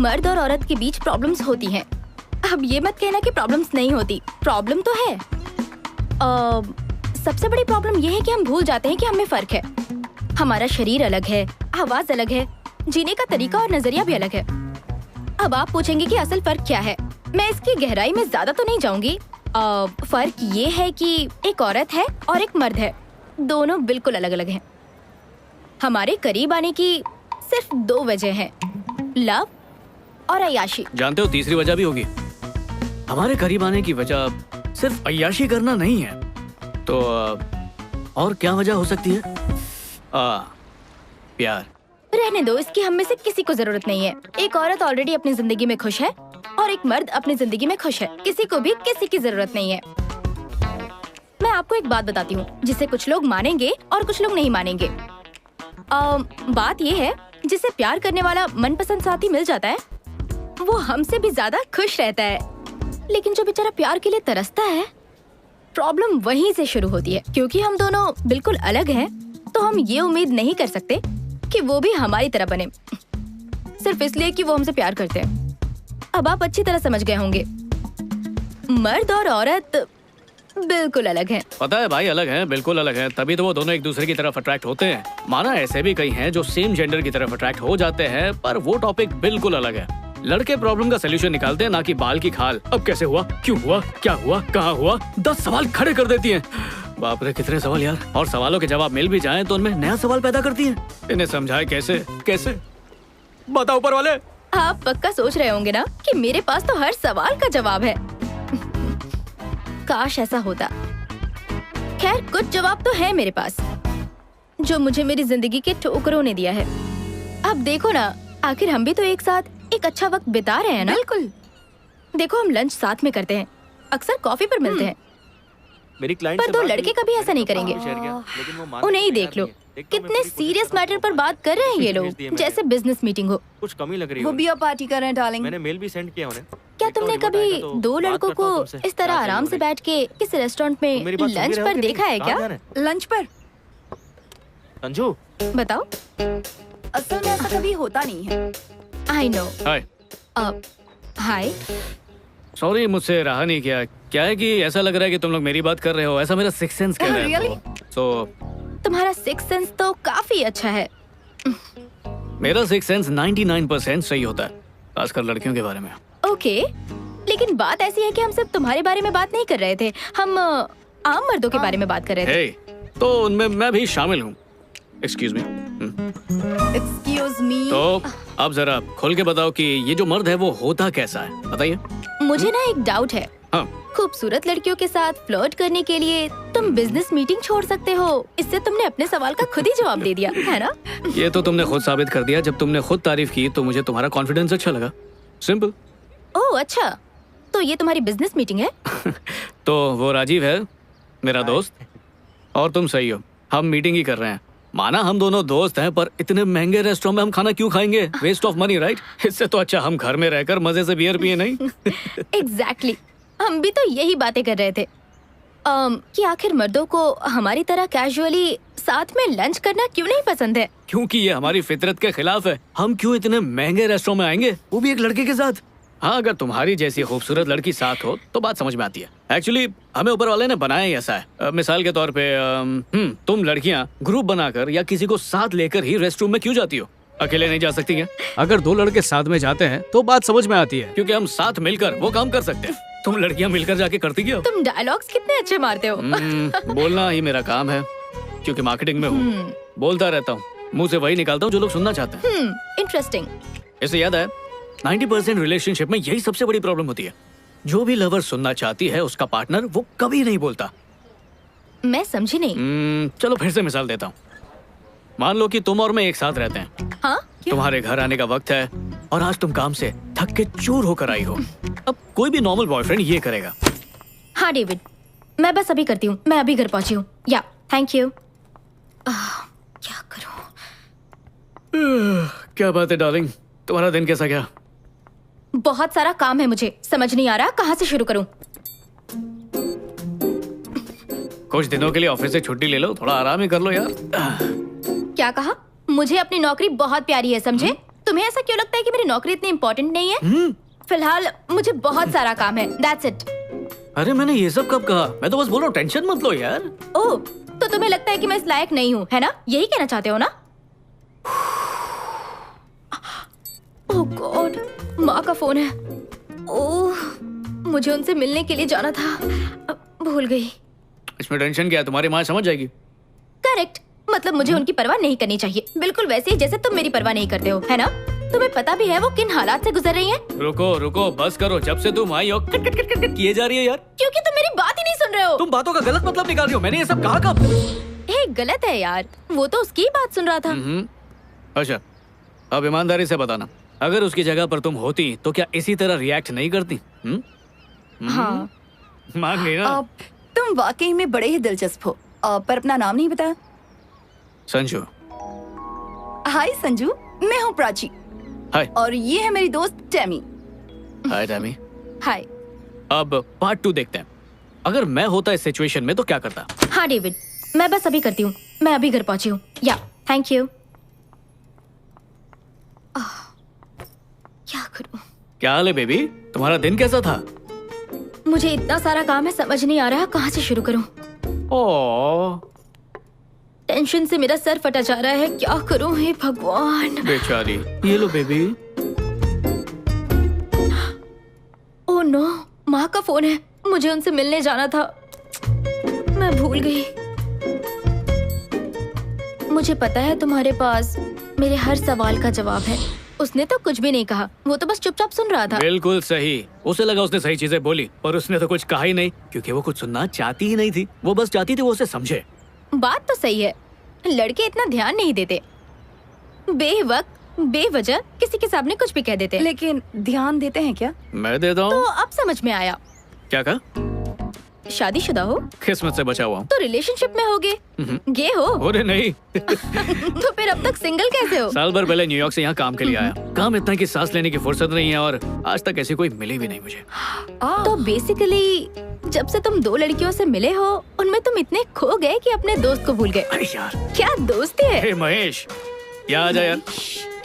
मर्द और औरत के बीच प्रॉब्लम्स होती हैं। अब ये मत कहना कि प्रॉब्लम्स नहीं होती, प्रॉब्लम तो है। सबसे बड़ी प्रॉब्लम ये है कि हम भूल जाते हैं कि हमें फर्क है। हमारा शरीर अलग है, आवाज अलग है, जीने का तरीका और नजरिया भी अलग है। अब आप पूछेंगे कि असल फर्क क्या है। मैं इसकी गहराई में ज्यादा तो नहीं जाऊंगी। फर्क ये है कि एक औरत है और एक मर्द है, दोनों बिल्कुल अलग अलग हैं। हमारे करीब आने की सिर्फ 2 वजह हैं, लव और अय्याशी। जानते हो तीसरी वजह भी होगी। हमारे करीब आने की वजह सिर्फ अय्याशी करना नहीं है, तो और क्या वजह हो सकती है? प्यार। रहने दो, इसकी हम में से किसी को जरूरत नहीं है। एक औरत ऑलरेडी अपनी जिंदगी में खुश है और एक मर्द अपनी जिंदगी में खुश है। किसी को भी किसी की जरूरत नहीं है। मैं आपको एक बात बताती हूँ जिसे कुछ लोग मानेंगे और कुछ लोग नहीं मानेंगे। बात ये है, जिसे प्यार करने वाला मनपसंद साथी मिल जाता है वो हमसे भी ज्यादा खुश रहता है, लेकिन जो बेचारा प्यार के लिए तरसता है, प्रॉब्लम वहीं से शुरू होती है। क्योंकि हम दोनों बिल्कुल अलग हैं, तो हम ये उम्मीद नहीं कर सकते कि वो भी हमारी तरह बने सिर्फ इसलिए कि वो हमसे प्यार करते हैं। अब आप अच्छी तरह समझ गए होंगे, मर्द और औरत बिल्कुल अलग हैं। पता है भाई, अलग हैं, बिल्कुल अलग हैं, तभी तो वो दोनों एक दूसरे की तरफ अट्रैक्ट होते हैं। माना ऐसे भी कई हैं जो सेम जेंडर की तरफ अट्रैक्ट हो जाते हैं, पर वो टॉपिक बिल्कुल अलग है। लड़के प्रॉब्लम का सोल्यूशन निकालते हैं, ना कि बाल की खाल। अब कैसे हुआ, क्यों हुआ, क्या हुआ, कहाँ हुआ, 10 सवाल खड़े कर देती हैं। बाप रे कितने सवाल यार। और सवालों के जवाब मिल भी जाएं तो उनमें नया सवाल पैदा करती हैं। इन्हें समझाए कैसे कैसे, बताओ ऊपर वाले। आप पक्का सोच रहे होंगे ना कि मेरे पास तो हर सवाल का जवाब है। काश ऐसा होता। खैर, कुछ जवाब तो है मेरे पास जो मुझे मेरी जिंदगी के ठोकरों ने दिया है। अब देखो ना, आखिर हम भी तो एक साथ एक अच्छा वक्त बिता रहे हैं ना। बिल्कुल। देखो, हम लंच साथ में करते हैं, अक्सर कॉफी पर मिलते हैं, मेरी क्लाइंट पर 2 लड़के कभी ऐसा नहीं करेंगे। उन्हें ही देख लो, कितने सीरियस मैटर पर बात कर रहे हैं ये लोग, जैसे बिजनेस मीटिंग हो। कुछ कमी लग रही है। वो बियर पार्टी कर रहे हैं डार्लिंग। मैंने मेल भी सेंड किया उन्हें। क्या तुमने कभी 2 लड़कों को इस तरह आराम से बैठ के किसी रेस्टोरेंट में लंच पर देखा है क्या? लंच पर? संजू, बताओ। असल में ऐसा कभी होता नहीं है। I know. Hi. Hi. Sorry, मुझसे रहा नहीं किया। क्या है कि ऐसा लग रहा है कि तुम लोग मेरी बात कर रहे हो, ऐसा मेरा सिक्स सेंस कह रहा है। Really? तो तुम्हारा सिक्स सेंस तो काफी अच्छा है। मेरा सिक्स सेंस 99% सही होता है, खासकर लड़कियों के बारे में। ओके, लेकिन बात ऐसी है कि हम सिर्फ तुम्हारे बारे में बात नहीं कर रहे थे, हम आम मर्दों के बारे में बात कर रहे थे। हे, तो उनमें मैं भी शामिल हूँ। Excuse me. Excuse me. तो अब जरा खोल के बताओ कि ये जो मर्द है वो होता कैसा है, बताइए। मुझे ना एक डाउट है। हाँ। खूबसूरत लड़कियों के साथ फ्लर्ट करने के लिए तुम बिजनेस मीटिंग छोड़ सकते हो। इससे तुमने अपने सवाल का खुद ही जवाब दे दिया, है ना? ये तो तुमने खुद साबित कर दिया। जब तुमने खुद तारीफ की तो मुझे तुम्हारा कॉन्फिडेंस अच्छा लगा। सिंपल। ओह अच्छा, तो ये तुम्हारी बिजनेस मीटिंग है? तो वो राजीव है मेरा दोस्त, और तुम सही हो, हम मीटिंग ही कर रहे हैं। माना हम दोनों दोस्त हैं, पर इतने महंगे रेस्टोरेंट में हम खाना क्यों खाएंगे? Waste of money, right? इससे तो अच्छा हम घर में रहकर मजे से बियर पिए, नहीं? एग्जैक्टली। हम भी तो यही बातें कर रहे थे कि आखिर मर्दों को हमारी तरह कैजुअली साथ में लंच करना क्यों नहीं पसंद है? क्योंकि ये हमारी फितरत के खिलाफ है। हम क्यों इतने महंगे रेस्टोरेंट में आएंगे, वो भी एक लड़के के साथ? हाँ, अगर तुम्हारी जैसी खूबसूरत लड़की साथ हो तो बात समझ में आती है। एक्चुअली हमें ऊपर वाले ने बनाया ही ऐसा है। मिसाल के तौर पे तुम लड़कियां ग्रुप बनाकर या किसी को साथ लेकर ही रेस्ट रूम में क्यों जाती हो? अकेले नहीं जा सकती हैं? अगर 2 लड़के साथ में जाते हैं तो बात समझ में आती है, क्योंकि हम साथ मिलकर वो काम कर सकते हैं। तुम लड़कियां मिलकर जाके करती क्या हो? तुम डायलॉग्स कितने अच्छे मारते हो। बोलना ही मेरा काम है, क्योंकि मार्केटिंग में हूँ। बोलता रहता हूँ, मुंह से वही निकालता हूँ जो लोग सुनना चाहते हैं। इंटरेस्टिंग। इससे याद है, 90% रिलेशनशिप में यही सबसे बड़ी प्रॉब्लम होती है। जो भी लवर सुनना चाहती है उसका पार्टनर वो कभी नहीं बोलता। मैं समझी नहीं। चलो फिर से मिसाल देता हूँ। मान लो कि तुम और मैं एक साथ रहते हैं। हाँ? तुम्हारे घर आने का वक्त है और आज तुम काम से थक के चूर होकर आई हो। अब कोई भी नॉर्मल बॉयफ्रेंड ये करेगा। हाँ डेविड, मैं बस अभी करती हूँ, मैं अभी घर पहुंची हूँ। या थैंक यू। क्या करूँ? क्या बात है डार्लिंग, तुम्हारा दिन कैसा गया? बहुत सारा काम है, मुझे समझ नहीं आ रहा कहाँ से शुरू करूँ। कुछ दिनों के लिए ऑफिस से छुट्टी ले लो, थोड़ा आराम ही कर लो यार। क्या कहा? मुझे अपनी नौकरी बहुत प्यारी है, समझे? तुम्हें ऐसा क्यों लगता है कि मेरी नौकरी इतनी इम्पोर्टेंट नहीं है? फिलहाल मुझे बहुत सारा काम है, दैट्स इट। अरे मैंने ये सब कब कहा? मैं तो बस बोल रहा हूँ, टेंशन मत लो यार। ओह, तो तुम्हें लगता है कि मैं इस लायक नहीं हूँ, है ना? यही कहना चाहते हो ना? ओह गॉड, माँ का फोन है। ओह, मुझे उनसे मिलने के लिए जाना था, भूल गई। इसमें टेंशन क्या है? तुम्हारी माँ समझ जाएगी। करेक्ट, मतलब मुझे उनकी परवाह नहीं करनी चाहिए, बिल्कुल वैसे ही जैसे तुम मेरी परवाह नहीं करते हो, है ना? तुम्हें पता भी है वो किन हालात से गुजर रही हैं? रुको रुको, बस करो। जब से तुम आई हो cut cut cut cut cut किए जा रही है यार। क्योंकि तुम मेरी बात ही नहीं सुन रहे हो। तुम बातों का गलत मतलब निकाल रही हो। मैंने ये सब कहा कब? गलत है यार, वो तो उसकी ही बात सुन रहा था। अच्छा, अब ईमानदारी से बताना, अगर उसकी जगह पर तुम होती तो क्या इसी तरह रिएक्ट नहीं करती? हाँ। मान गई ना? तुम वाकई में बड़े ही दिलचस्प हो। पर अपना नाम नहीं बताया। संजू। हाय संजू, मैं हूँ प्राची। हाय। और ये है मेरी दोस्त टेमी। हाय टैमी। हाय। अब पार्ट 2 देखते हैं। अगर मैं होता इस सिचुएशन में तो क्या करता? हाँ डेविड, मैं बस अभी करती हूँ, मैं अभी घर पहुंची हूँ। या थैंक यू। क्या करूँ? क्या हाल है बेबी? तुम्हारा दिन कैसा था? मुझे इतना सारा काम है, समझ नहीं आ रहा कहाँ से शुरू करूँ। ओह टेंशन से मेरा सर फटा जा रहा है, क्या करूँ हे भगवान। बेचारी। ये लो बेबी। ओह नो, माँ का फोन है, मुझे उनसे मिलने जाना था, मैं भूल गई। मुझे पता है तुम्हारे पास मेरे हर सवाल का जवाब है। उसने तो कुछ भी नहीं कहा, वो तो बस चुपचाप सुन रहा था। बिल्कुल सही। उसे लगा उसने सही चीजें बोली, पर उसने तो कुछ कहा ही नहीं, क्योंकि वो कुछ सुनना चाहती ही नहीं थी। वो बस चाहती थी वो उसे समझे। बात तो सही है, लड़के इतना ध्यान नहीं देते, बेवक्त बेवजह किसी के सामने कुछ भी कह देते हैं। लेकिन ध्यान देते हैं क्या? मैं देता तो हूँ। अब समझ में आया। क्या कहा? शादीशुदा हो किस्मत से बचा हुआ हूँ। तो रिलेशनशिप में होगे, गे हो। अरे नहीं। तो फिर अब तक सिंगल कैसे हो? साल भर पहले न्यूयॉर्क से यहाँ काम के लिए आया। काम इतना कि सांस लेने की फुर्सत नहीं है, और आज तक ऐसी कोई मिली भी नहीं मुझे। तो बेसिकली जब से तुम दो लड़कियों से मिले हो, उनमें तुम इतने खो गए कि अपने दोस्त को भूल गए। अरे यार। क्या दोस्ती है। हे महेश, यहाँ आ जा यार।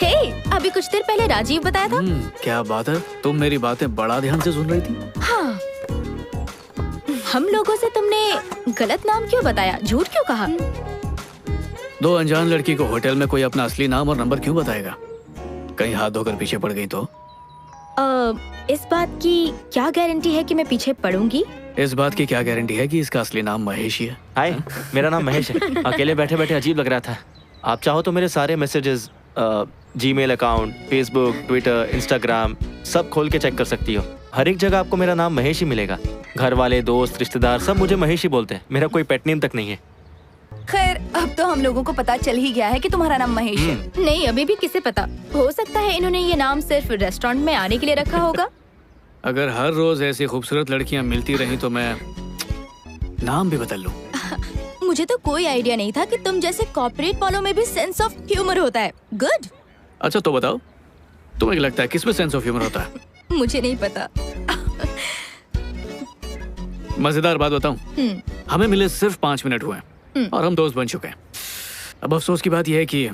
हे, अभी कुछ देर पहले राजीव बताया था। क्या बात है, तुम मेरी बातें बड़ा ध्यान से सुन रही थी। हाँ, हम लोगों से तुमने गलत नाम क्यों बताया, झूठ क्यों कहा? दो अनजान लड़की को होटल में कोई अपना असली नाम और नंबर क्यों बताएगा? कहीं हाथ धोकर पीछे पड़ गई तो? इस बात की क्या गारंटी है कि मैं पीछे पड़ूंगी? इस बात की क्या गारंटी है कि इसका असली नाम महेश ही है? हाय, मेरा नाम महेश है। अकेले बैठे बैठे अजीब लग रहा था। आप चाहो तो मेरे सारे messages, Gmail account, Facebook, Twitter, Instagram सब खोल के चेक कर सकती हो। हर एक जगह आपको मेरा नाम महेश ही मिलेगा। घर वाले, दोस्त, रिश्तेदार सब मुझे महेश ही बोलते हैं। मेरा कोई पेट नेम तक नहीं है। खैर, अब तो हम लोगों को पता चल ही गया है कि तुम्हारा नाम महेश है। नहीं, अभी भी किसे पता, हो सकता है इन्होंने ये नाम सिर्फ रेस्टोरेंट में आने के लिए रखा होगा। अगर हर रोज ऐसी खूबसूरत लड़कियां मिलती रही तो मैं नाम भी बदल लूं। मुझे तो कोई आइडिया नहीं था कि तुम जैसे कॉर्पोरेट वालों में भी सेंस ऑफ ह्यूमर होता है। गुड। अच्छा तो बताओ, तुम्हें लगता है किसमें सेंस ऑफ ह्यूमर होता है? मुझे नहीं पता। मजेदार बात बताऊं, हमें मिले सिर्फ 5 मिनट हुए हैं और हम दोस्त बन चुके हैं। अब अफसोस की बात यह है कि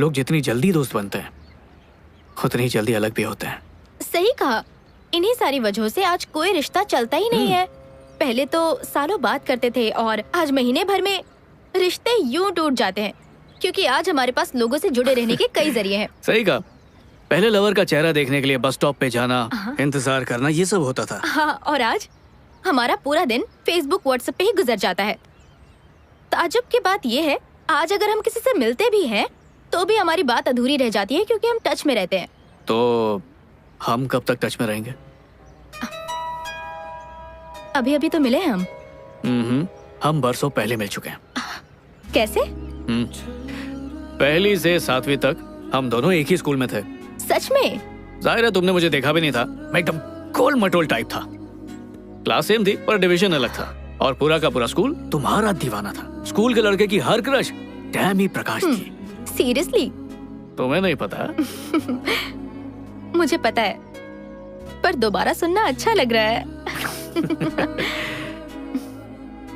लोग जितनी जल्दी दोस्त बनते हैं उतनी जल्दी अलग भी होते हैं। सही कहा, इन्हीं सारी वजहों से आज कोई रिश्ता चलता ही नहीं है। पहले तो सालों बात करते थे और आज महीने भर में रिश्ते यूं टूट जाते हैं, क्योंकि आज हमारे पास लोगों से जुड़े रहने के कई जरिए हैं। सही कहा। पहले लवर का चेहरा देखने के लिए बस स्टॉप पे जाना, इंतजार करना, ये सब होता था। हाँ, और आज हमारा पूरा दिन फेसबुक, व्हाट्सएप पे ही गुजर जाता है। ताज्जुब की बात यह है, आज अगर हम किसी से मिलते भी हैं तो भी हमारी बात अधूरी रह जाती है, क्योंकि हम टच में रहते हैं। तो हम कब तक टच में रहेंगे? अभी अभी तो मिले हैं हम बरसों पहले मिल चुके हैं। कैसे? पहली से 7वीं तक हम दोनों एक ही स्कूल में थे। सच में? जाहिर है तुमने मुझे देखा भी नहीं था, मैं एकदम गोल मटोल टाइप था। क्लास सेम थी पर डिवीजन अलग था, और पूरा का पूरा स्कूल तुम्हारा दीवाना था। स्कूल के लड़के की हर क्रश टैमी प्रकाश थी। सीरियसली? तुम्हें नहीं पता? मुझे पता है, पर दोबारा सुनना अच्छा लग रहा है।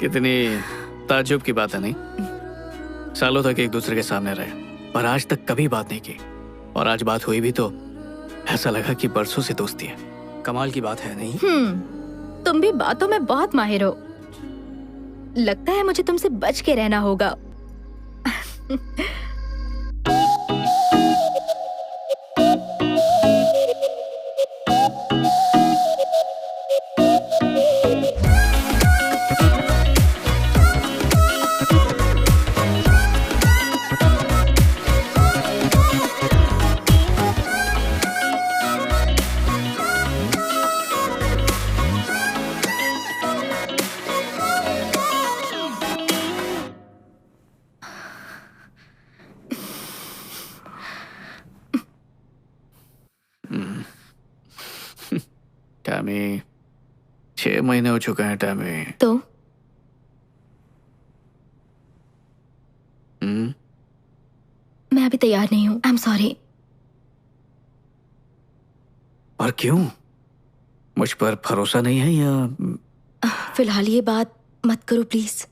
कितनी ताज्जुब की बात है नहीं? सालों तक एक दूसरे के सामने रहे पर आज तक कभी बात नहीं की। और आज बात हुई भी तो ऐसा लगा कि परसों से दोस्ती है। कमाल की बात है नहीं? तुम भी बातों में बहुत माहिर हो। लगता है मुझे तुमसे बच के रहना होगा। टैमी, 6 महीने हो चुके हैं टैमी। तो मैं अभी तैयार नहीं हूँ। I am sorry. और क्यों? मुझ पर भरोसा नहीं है या? फिलहाल ये बात मत करो प्लीज।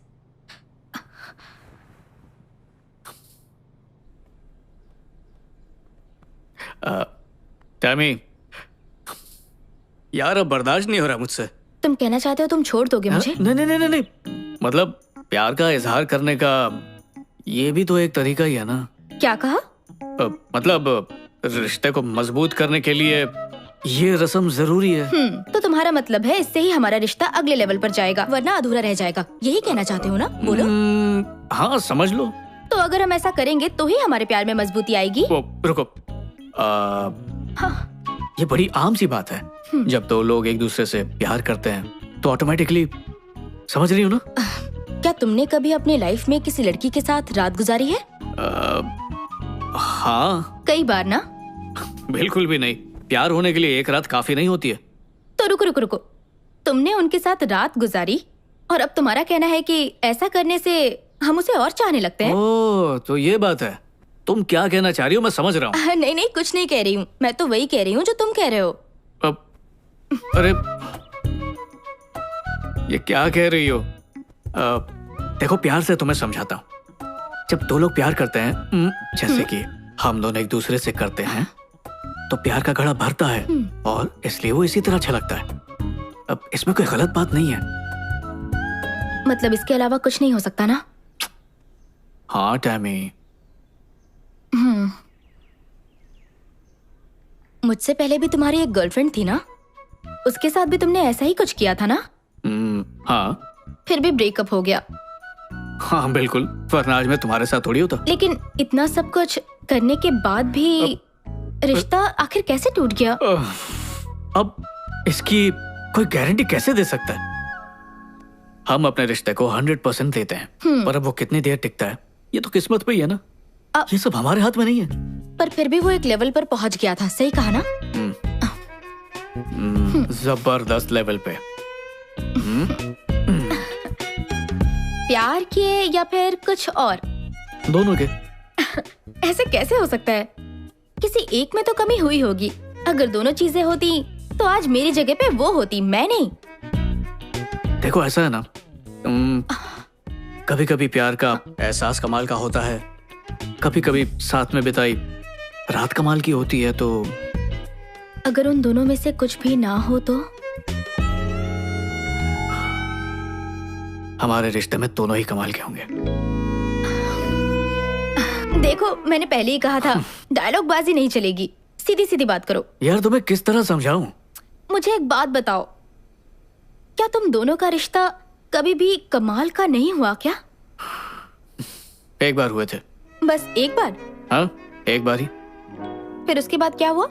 टैमी, यार अब बर्दाश्त नहीं हो रहा मुझसे। तुम कहना चाहते हो तुम छोड़ दोगे मुझे? नहीं नहीं नहीं नहीं, मतलब प्यार का इजहार करने का ये भी तो एक तरीका ही है ना। क्या कहा? मतलब रिश्ते को मजबूत करने के लिए ये रस्म जरूरी है। तो तुम्हारा मतलब है इससे ही हमारा रिश्ता अगले लेवल पर जाएगा, वरना अधूरा रह जाएगा। यही कहना चाहते हो ना? बोलो। हाँ समझ लो। तो अगर हम ऐसा करेंगे तो ही हमारे प्यार में मजबूती आएगी। रुको, ये बड़ी आम सी बात है। जब दो लोग एक दूसरे से प्यार करते हैं तो ऑटोमेटिकली, समझ रही हो ना? क्या तुमने कभी अपनी लाइफ में किसी लड़की के साथ रात गुजारी है? हाँ। कई बार ना? बिल्कुल भी नहीं। प्यार होने के लिए एक रात काफी नहीं होती है। तो रुको रुको रुको, तुमने उनके साथ रात गुजारी और अब तुम्हारा कहना है कि ऐसा करने से हम उसे और चाहने लगते हैं? ओह, तो ये बात है। तुम क्या कहना चाह रही हो? मैं समझ रहा हूँ। नहीं नहीं, कुछ नहीं कह रही हूँ। मैं तो वही कह रही हूँ जो तुम कह रहे हो। अरे ये क्या कह रही हो? देखो, प्यार से तुम्हें समझाता हूँ। जब दो लोग प्यार करते हैं, जैसे कि हम दोनों एक दूसरे से करते हैं, तो प्यार का घड़ा भरता है और इसलिए वो इसी तरह छलकता है। अब इसमें कोई गलत बात नहीं है। मतलब इसके अलावा कुछ नहीं हो सकता ना? हाँ टैमी। मुझसे पहले भी तुम्हारी एक गर्लफ्रेंड थी ना? उसके साथ भी तुमने ऐसा ही कुछ किया था ना? हाँ। फिर भी ब्रेकअप हो गया। हाँ बिल्कुल, वरना आज मैं तुम्हारे साथ थोड़ी होता। लेकिन इतना सब कुछ करने के बाद भी रिश्ता आखिर कैसे टूट गया? अब इसकी कोई गारंटी कैसे दे सकता है? हम अपने रिश्ते को 100% देते हैं, पर अब वो कितनी देर टिकता है ये तो किस्मत पे ही है ना। ये सब हमारे हाथ में नहीं है। पर फिर भी वो एक लेवल पर पहुंच गया था, सही कहा ना? जबरदस्त लेवल पे। प्यार के या फिर कुछ और? दोनों के। ऐसे कैसे हो सकता है? किसी एक में तो कमी हुई होगी। अगर दोनों चीजें होती तो आज मेरी जगह पे वो होती, मैं नहीं। देखो ऐसा है ना, कभी कभी प्यार का एहसास कमाल का होता है, कभी कभी साथ में बिताई रात कमाल की होती है। तो अगर उन दोनों में से कुछ भी ना हो तो? हमारे रिश्ते में दोनों ही कमाल के होंगे। देखो, मैंने पहले ही कहा था, डायलॉग बाजी नहीं चलेगी। सीधी सीधी बात करो। यार तुम्हें किस तरह समझाऊं? मुझे एक बात बताओ, क्या तुम दोनों का रिश्ता कभी भी कमाल का नहीं हुआ क्या? एक बार हुए थे। बस एक बार? हाँ, एक बार ही। फिर उसके बाद क्या हुआ?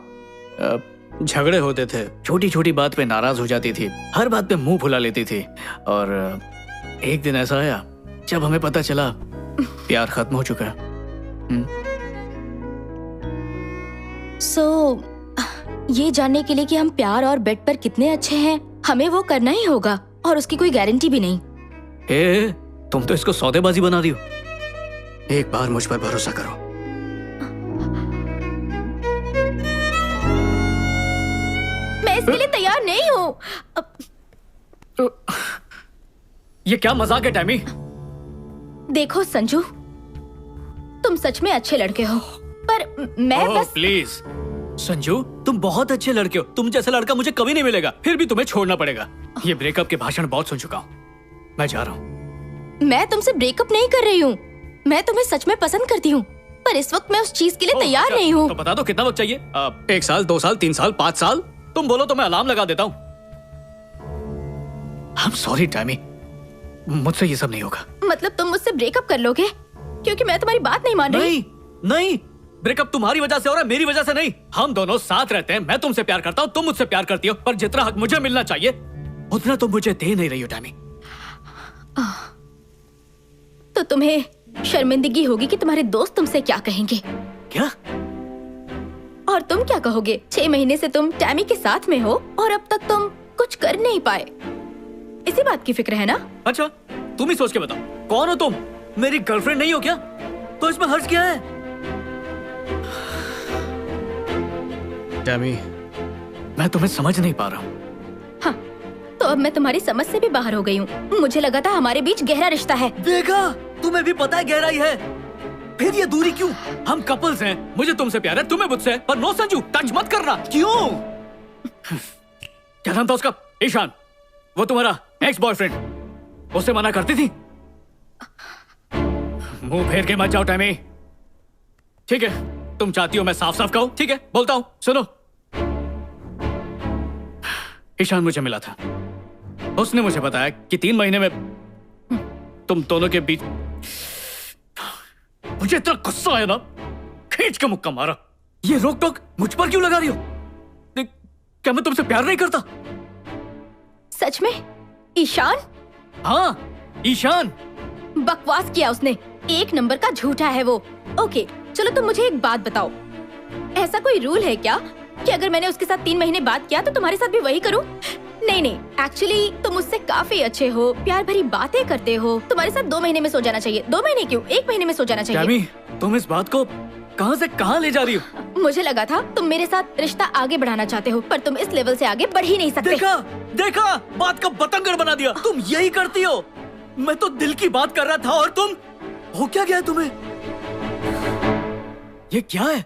झगड़े होते थे, छोटी छोटी बात पे नाराज हो जाती थी, हर बात पे मुंह फुला लेती थी। और एक दिन ऐसा आया जब हमें पता चला प्यार खत्म हो चुका है। ये जानने के लिए कि हम प्यार और बेड पर कितने अच्छे हैं, हमें वो करना ही होगा और उसकी कोई गारंटी भी नहीं। तुम तो इसको सौदेबाजी बना रही हो। एक बार मुझ पर भरोसा करो। मैं इसके लिए तैयार नहीं हूँ। ये क्या मजाक है टैमी? देखो संजू, तुम सच में अच्छे लड़के हो पर मैं ओह, बस प्लीज संजू, तुम बहुत अच्छे लड़के हो। तुम जैसा लड़का मुझे कभी नहीं मिलेगा, फिर भी तुम्हें छोड़ना पड़ेगा। ये ब्रेकअप के भाषण बहुत सुन चुका हूँ, मैं जा रहा हूँ। मैं तुमसे ब्रेकअप नहीं कर रही हूँ। मैं तुम्हें सच में पसंद करती हूँ, पर इस वक्त मैं उस चीज के लिए तैयार अच्छा, नहीं हूँ। तो बता दो कितना वक्त चाहिए? 1 साल, 2 साल, 3 साल, 5 साल? तुम बोलो तो मैं अलार्म लगा देता हूँ। I'm sorry, टैमी, मुझसे ये सब नहीं होगा। मतलब तुम मुझसे ब्रेकअप कर लोगे क्योंकि मैं तुम्हारी बात नहीं मान रही? नहीं, ब्रेकअप तुम्हारी वजह से हो रहा है, मेरी वजह से नहीं। हम दोनों साथ रहते हैं, मैं तुमसे प्यार करता हूँ, तुम मुझसे प्यार करती हो, पर जितना हक मुझे मिलना चाहिए उतना तुम मुझे दे नहीं रही हो टैमी। तो तुम्हें शर्मिंदगी होगी कि तुम्हारे दोस्त तुमसे क्या कहेंगे। क्या? और तुम क्या कहोगे? 6 महीने से तुम टैमी के साथ में हो और अब तक तुम कुछ कर नहीं पाए। इसी बात की फिक्र है ना? अच्छा, तुम ही सोच के बताओ, कौन हो तुम? मेरी गर्लफ्रेंड नहीं हो क्या? तो इसमें हर्ज क्या है? टैमी, मैं तुम्हें समझ नहीं पा रहा हूँ। हाँ, तो अब मैं तुम्हारी समझ से भी बाहर हो गई हूँ। मुझे लगा था हमारे बीच गहरा रिश्ता है। देखा, तुम्हें भी पता है गहराई है, फिर ये दूरी क्यों? हम कपल्स हैं, मुझे तुमसे प्यार है, तुम्हें मुझसे, पर नो संजू, टच मत करना। क्यों? क्या नाम था उसका? ईशान, वो तुम्हारा एक्स बॉयफ्रेंड, उससे मना करती थी? मुंह फेर के मत जाओ टैमी। ठीक है, तुम चाहती हो मैं साफ साफ कहूं? ठीक है, बोलता हूं, सुनो। ईशान मुझे मिला था, उसने मुझे बताया कि 3 महीने में तुम दोनों के बीच। मुझे इतना गुस्सा आया ना, खींच के मुक्का मारा। ये रोक टोक मुझ पर क्यों लगा रही हो? क्या मैं तुमसे प्यार नहीं करता? सच में? ईशान? हाँ, ईशान। बकवास किया उसने, 1 नंबर का झूठा है वो। ओके, चलो तुम मुझे एक बात बताओ, ऐसा कोई रूल है क्या कि अगर मैंने उसके साथ 3 महीने बात किया तो तुम्हारे साथ भी वही करूं? नहीं, एक्चुअली तुम मुझसे काफी अच्छे हो, प्यार भरी बातें करते हो, तुम्हारे साथ 2 महीने में सो जाना चाहिए। 2 महीने क्यों, 1 महीने में सो जाना चाहिए। टैमी, तुम इस बात को कहां से कहां ले जा रही हो? मुझे लगा था तुम मेरे साथ रिश्ता आगे बढ़ाना चाहते हो, पर तुम इस लेवल से आगे बढ़ ही नहीं सकते। देखा, बात का बतंगड़ बना दिया। तुम यही करती हो। मैं तो दिल की बात कर रहा था और तुम, हो क्या गया तुम्हें? ये क्या है?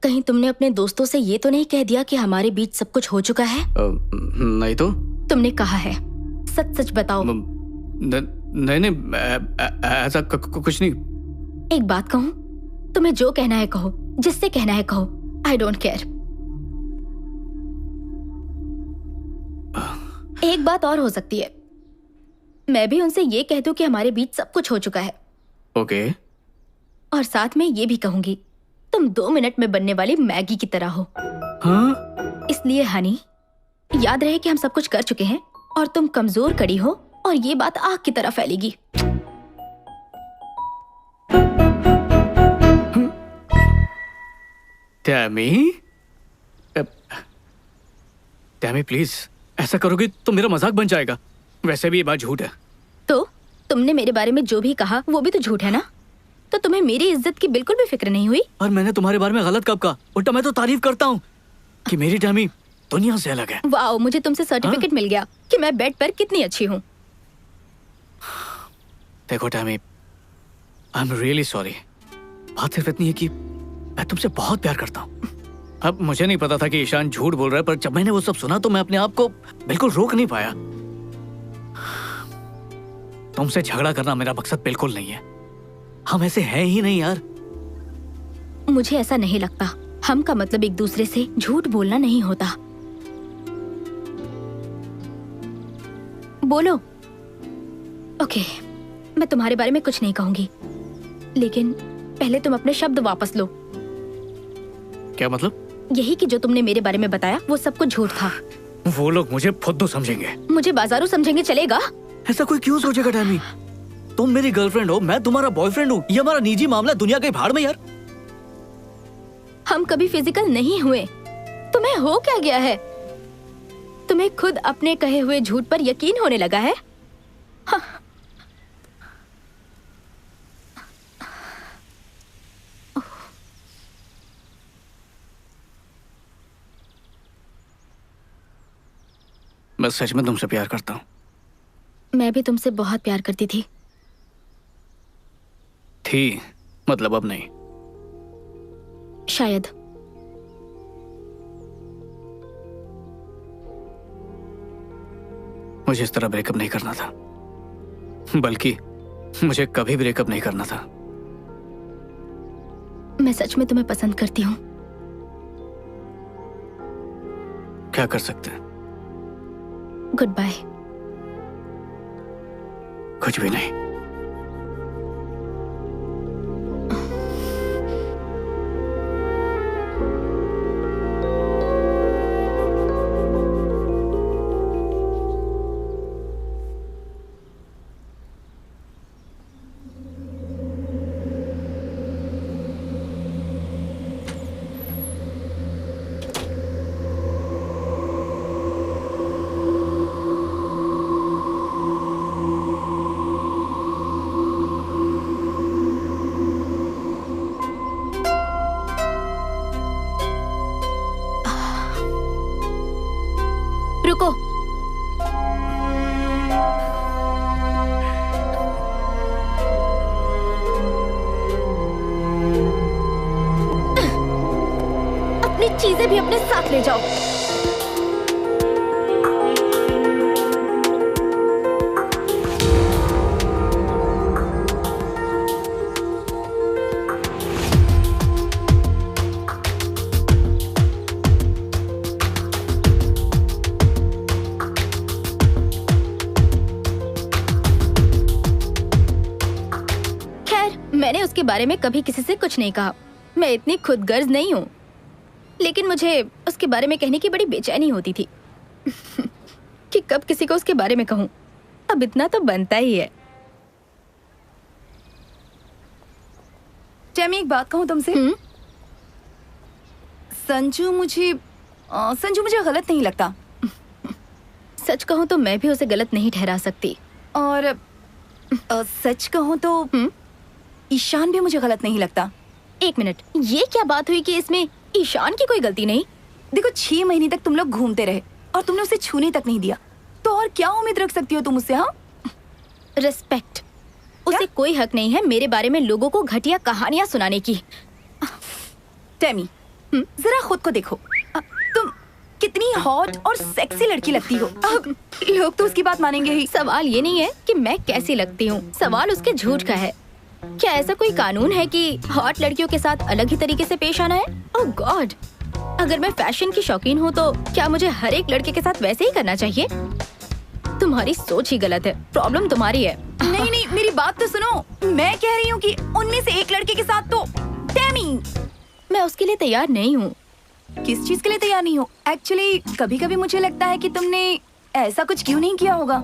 कहीं तुमने अपने दोस्तों से ये तो नहीं कह दिया कि हमारे बीच सब कुछ हो चुका है? नहीं तो? तुमने कहा है, सच सच बताओ। नहीं, ऐसा कुछ नहीं। एक बात कहूँ, तुम्हें जो कहना है कहो, जिससे कहना है कहो, आई डोंट केयर। एक बात और हो सकती है, मैं भी उनसे ये कह दूं कि हमारे बीच सब कुछ हो चुका है। ओके। और साथ में ये भी कहूंगी, तुम 2 मिनट में बनने वाली मैगी की तरह हो। हाँ? इसलिए हनी, याद रहे कि हम सब कुछ कर चुके हैं और तुम कमजोर कड़ी हो और ये बात आग की तरह फैलेगी। टैमी प्लीज, ऐसा करोगे तो मेरा मजाक बन जाएगा। वैसे भी ये बात झूठ है। तो तुमने मेरे बारे में जो भी कहा वो भी तो झूठ है ना? तो तुम्हें मेरी इज्जत की बिल्कुल भी फिक्र नहीं हुई? और मैंने तुम्हारे बारे में गलत कब कहा? उल्टा मैं तो तारीफ करता हूँ कि मेरी टैमी दुनिया से अलग है। वाओ, मुझे तुमसे सर्टिफिकेट मिल गया कि मैं बेड पर कितनी अच्छी हूँ। देखो Tammy, I am really sorry. बात सिर्फ इतनी है कि मैं तुमसे बहुत प्यार करता हूँ। अब मुझे नहीं पता था कि ईशान झूठ बोल रहा है, पर जब मैंने वो सब सुना तो मैं अपने आप को बिल्कुल रोक नहीं पाया। तुमसे झगड़ा करना मेरा मकसद बिल्कुल नहीं है। हम ऐसे हैं ही नहीं यार। मुझे ऐसा नहीं लगता। हम का मतलब एक दूसरे से झूठ बोलना नहीं होता। बोलो। ओके, मैं तुम्हारे बारे में कुछ नहीं कहूंगी, लेकिन पहले तुम अपने शब्द वापस लो। क्या मतलब? यही कि जो तुमने मेरे बारे में बताया वो सब कुछ झूठ था। वो लोग मुझे फुद्दू समझेंगे। मुझे बाजारू समझेंगे चलेगा? ऐसा कोई क्यों सोचेगा टैमी? तुम मेरी गर्लफ्रेंड हो, मैं तुम्हारा बॉयफ्रेंड हूँ। ये हमारा निजी मामला है, दुनिया के भाड़ में यार। हम कभी फिजिकल नहीं हुए। तुम्हें हो क्या गया है? तुम्हें खुद अपने कहे हुए झूठ पर यकीन होने लगा है? हाँ। मैं सच में तुमसे प्यार करता हूँ। मैं भी तुमसे बहुत प्यार करती थी। मतलब अब नहीं। शायद। मुझे इस तरह ब्रेकअप नहीं करना था, बल्कि मुझे कभी ब्रेकअप नहीं करना था। मैं सच में तुम्हें पसंद करती हूँ। क्या कर सकते हैं? Goodbye. कुछ भी नहीं। रुको। अपनी चीजें भी अपने साथ ले जाओ। मैंने उसके बारे में कभी किसी से कुछ नहीं कहा। मैं इतनी खुदगर्ज नहीं हूँ, लेकिन मुझे उसके बारे में कहने की बड़ी बेचैनी होती थी कि कब किसी को उसके बारे में कहूँ। अब इतना तो बनता ही है। टेमी, एक बात कहूँ तुमसे? संजू मुझे गलत नहीं लगता। सच कहूँ तो मैं भी उसे गलत नहीं ठहरा सकती। और सच कहूँ तो ईशान भी मुझे गलत नहीं लगता। एक मिनट, ये क्या बात हुई कि इसमें ईशान की कोई गलती नहीं? देखो, 6 महीने तक तुम लोग घूमते रहे और तुमने उसे छूने तक नहीं दिया, तो और क्या उम्मीद रख सकती हो तुम उससे? हाँ, रिस्पेक्ट। उसे कोई हक नहीं है मेरे बारे में लोगों को घटिया कहानियां सुनाने की। टेमी, जरा खुद को देखो। तुम कितनी हॉट और सेक्सी लड़की लगती हो। अब लोग तो उसकी बात मानेंगे ही। सवाल ये नहीं है कि मैं कैसी लगती हूँ, सवाल उसके झूठ का है। क्या ऐसा कोई कानून है कि हॉट लड़कियों के साथ अलग ही तरीके से पेश आना है? ओह गॉड, अगर मैं फैशन की शौकीन हूँ तो क्या मुझे हर एक लड़के के साथ वैसे ही करना चाहिए? तुम्हारी सोच ही गलत है। प्रॉब्लम तुम्हारी है। नहीं नहीं, मेरी बात तो सुनो। मैं कह रही हूँ कि उनमें से एक लड़के के साथ तो टेमी, मैं उसके लिए तैयार नहीं हूँ। किस चीज के लिए तैयार नहीं हो? एक्चुअली कभी कभी मुझे लगता है कि तुमने ऐसा कुछ क्यों नहीं किया होगा।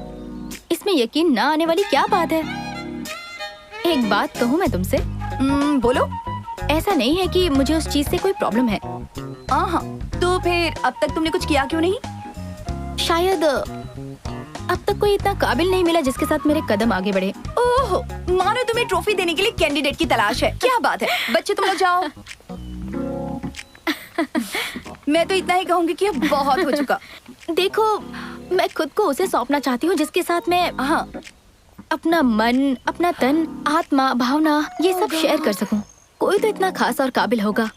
इसमें यकीन ना आने वाली क्या बात है? एक बात कहूँ मैं तुमसे? बोलो। ऐसा नहीं है कि मुझे उस चीज से कोई प्रॉब्लम है। हाँ, तो फिर अब तक तुमने कुछ किया क्यों नहीं? शायद अब तक कोई इतना काबिल नहीं मिला जिसके साथ मेरे कदम आगे बढ़े। ओह, मानो तुम्हें ट्रॉफी देने के लिए कैंडिडेट की तलाश है। क्या बात है, बच्चे तुम लोग जाओ। मैं तो इतना ही कहूँगी कि अब बहुत हो चुका। देखो, मैं खुद को उसे सौंपना चाहती हूँ जिसके साथ मैं अपना मन, अपना तन, आत्मा, भावना ये सब शेयर कर सकूं। कोई तो इतना खास और काबिल होगा।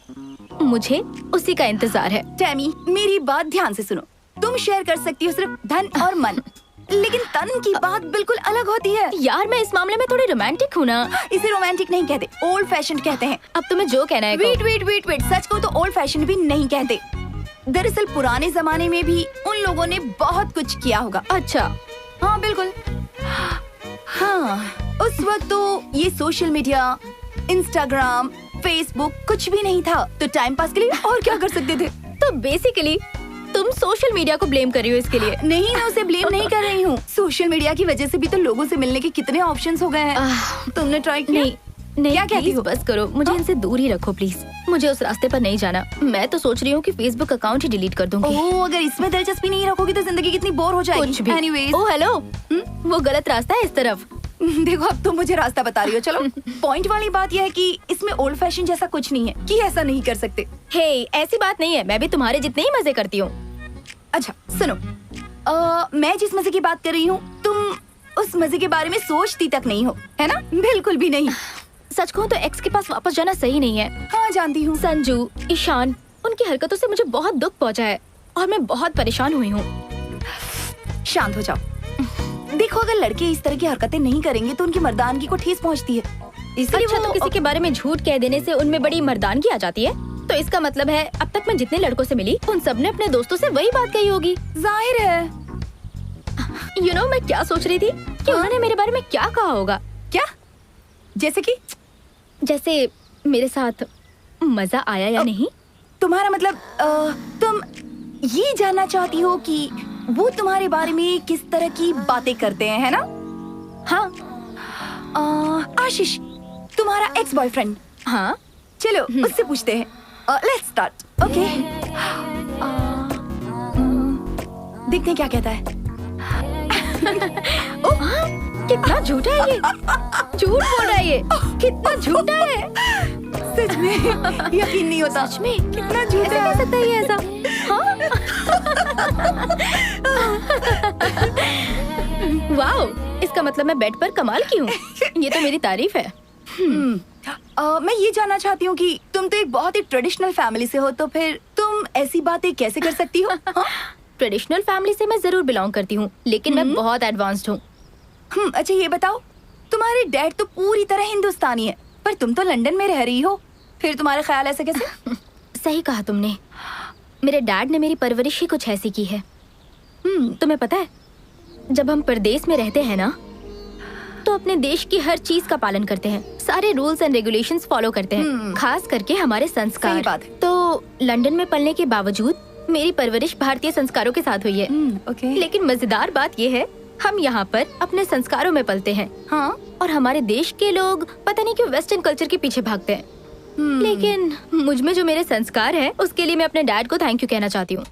मुझे उसी का इंतजार है। टेमी, मेरी बात ध्यान से सुनो। तुम शेयर कर सकती हो सिर्फ धन और मन, लेकिन तन की बात बिल्कुल अलग होती है। यार, मैं इस मामले में थोड़ी रोमांटिक हूँ ना। इसे रोमांटिक नहीं कहते, ओल्ड फैशन कहते हैं। अब तुम्हें जो कहना है वेट, सच को तो ओल्ड फैशन भी नहीं कहते। दरअसल पुराने जमाने में भी उन लोगों ने बहुत कुछ किया होगा। अच्छा, हाँ बिल्कुल। हाँ, उस वक्त तो ये सोशल मीडिया, इंस्टाग्राम, फेसबुक कुछ भी नहीं था, तो टाइम पास के लिए और क्या कर सकते थे? तो बेसिकली तुम सोशल मीडिया को ब्लेम कर रही हो इसके लिए? नहीं, मैं उसे ब्लेम नहीं कर रही हूँ। सोशल मीडिया की वजह से भी तो लोगों से मिलने के कितने ऑप्शंस हो गए हैं। तुमने ट्राई किया? नहीं, क्या कहती हो? बस करो, मुझे इनसे दूर ही रखो प्लीज। मुझे उस रास्ते पर नहीं जाना। मैं तो सोच रही हूँ कि फेसबुक अकाउंट ही डिलीट कर दूंगी। ओह, अगर इसमें दिलचस्पी नहीं रखोगी तो जिंदगी कितनी बोर हो जाएगी। कुछ भी। Anyways, ओह हेलो, वो गलत रास्ता है इस तरफ। देखो, अब तुम मुझे रास्ता बता रही हो। चलो, पॉइंट वाली बात यह है कि इसमें ओल्ड फैशन जैसा कुछ नहीं है कि ऐसा नहीं कर सकते। हे, ऐसी बात नहीं है। मैं भी तुम्हारे जितने ही मजे करती हूँ। अच्छा सुनो, मैं जिस मजे की बात कर रही हूँ तुम उस मजे के बारे में सोचती तक नहीं हो, है ना? बिल्कुल भी नहीं। सच कहूँ तो एक्स के पास वापस जाना सही नहीं है। हाँ जानती हूँ। संजू, ईशान, उनकी हरकतों से मुझे बहुत दुख पहुंचा है और मैं बहुत परेशान हुई हूँ। शांत हो जाओ। देखो, अगर लड़के इस तरह की हरकतें नहीं करेंगे तो उनकी मर्दानगी को ठेस पहुंचती है। इसलिए अच्छा, वो तो किसी के बारे में झूठ कह देने से उनमें बड़ी मर्दानगी आ जाती है? तो इसका मतलब है अब तक मैं जितने लड़कों से मिली उन सब ने अपने दोस्तों से वही बात कही होगी। जाहिर है। मैं क्या सोच रही थी कि उन्होंने मेरे बारे में क्या कहा होगा। क्या? जैसे मेरे साथ मजा आया या नहीं? तुम्हारा मतलब तुम ये जानना चाहती हो कि वो तुम्हारे बारे में किस तरह की बातें करते हैं, है ना? हाँ। आशीष, तुम्हारा एक्स बॉयफ्रेंड। हाँ, चलो उससे पूछते हैं। Let's start. ओके, देखते हैं क्या कहता है। कितना झूठा है ये। झूठ बोल रहा है ये। कितना झूठा है। सच में यकीन नहीं होता। सच में कितना झूठा कैसे कह सकता है ये ऐसा? वाओ, इसका मतलब मैं बेड पर कमाल की हूँ। ये तो मेरी तारीफ है। मैं ये जानना चाहती हूँ कि तुम तो एक बहुत ही ट्रेडिशनल फैमिली से हो, तो फिर तुम ऐसी बातें कैसे कर सकती हो? ट्रेडिशनल फैमिली से मैं जरूर बिलोंग करती हूँ, लेकिन मैं बहुत एडवांस्ड हूँ। अच्छा ये बताओ, तुम्हारे डैड तो पूरी तरह हिंदुस्तानी है, पर तुम तो लंदन में रह रही हो, फिर तुम्हारे ख्याल ऐसे कैसे? सही कहा तुमने। मेरे डैड ने मेरी परवरिश ही कुछ ऐसी की है। तुम्हें पता है, जब हम परदेश में रहते हैं ना, तो अपने देश की हर चीज का पालन करते हैं, सारे रूल्स एंड रेगुलेशंस फॉलो करते हैं, खास करके हमारे संस्कार। सही बात है। तो लंदन में पलने के बावजूद मेरी परवरिश भारतीय संस्कारों के साथ हुई है। ओके। लेकिन मजेदार बात ये है, हम यहाँ पर अपने संस्कारों में पलते हैं। हाँ। और हमारे देश के लोग पता नहीं क्यों वेस्टर्न कल्चर के पीछे भागते हैं। लेकिन मुझ में जो मेरे संस्कार है, उसके लिए मैं अपने डैड को थैंक यू कहना चाहती हूँ।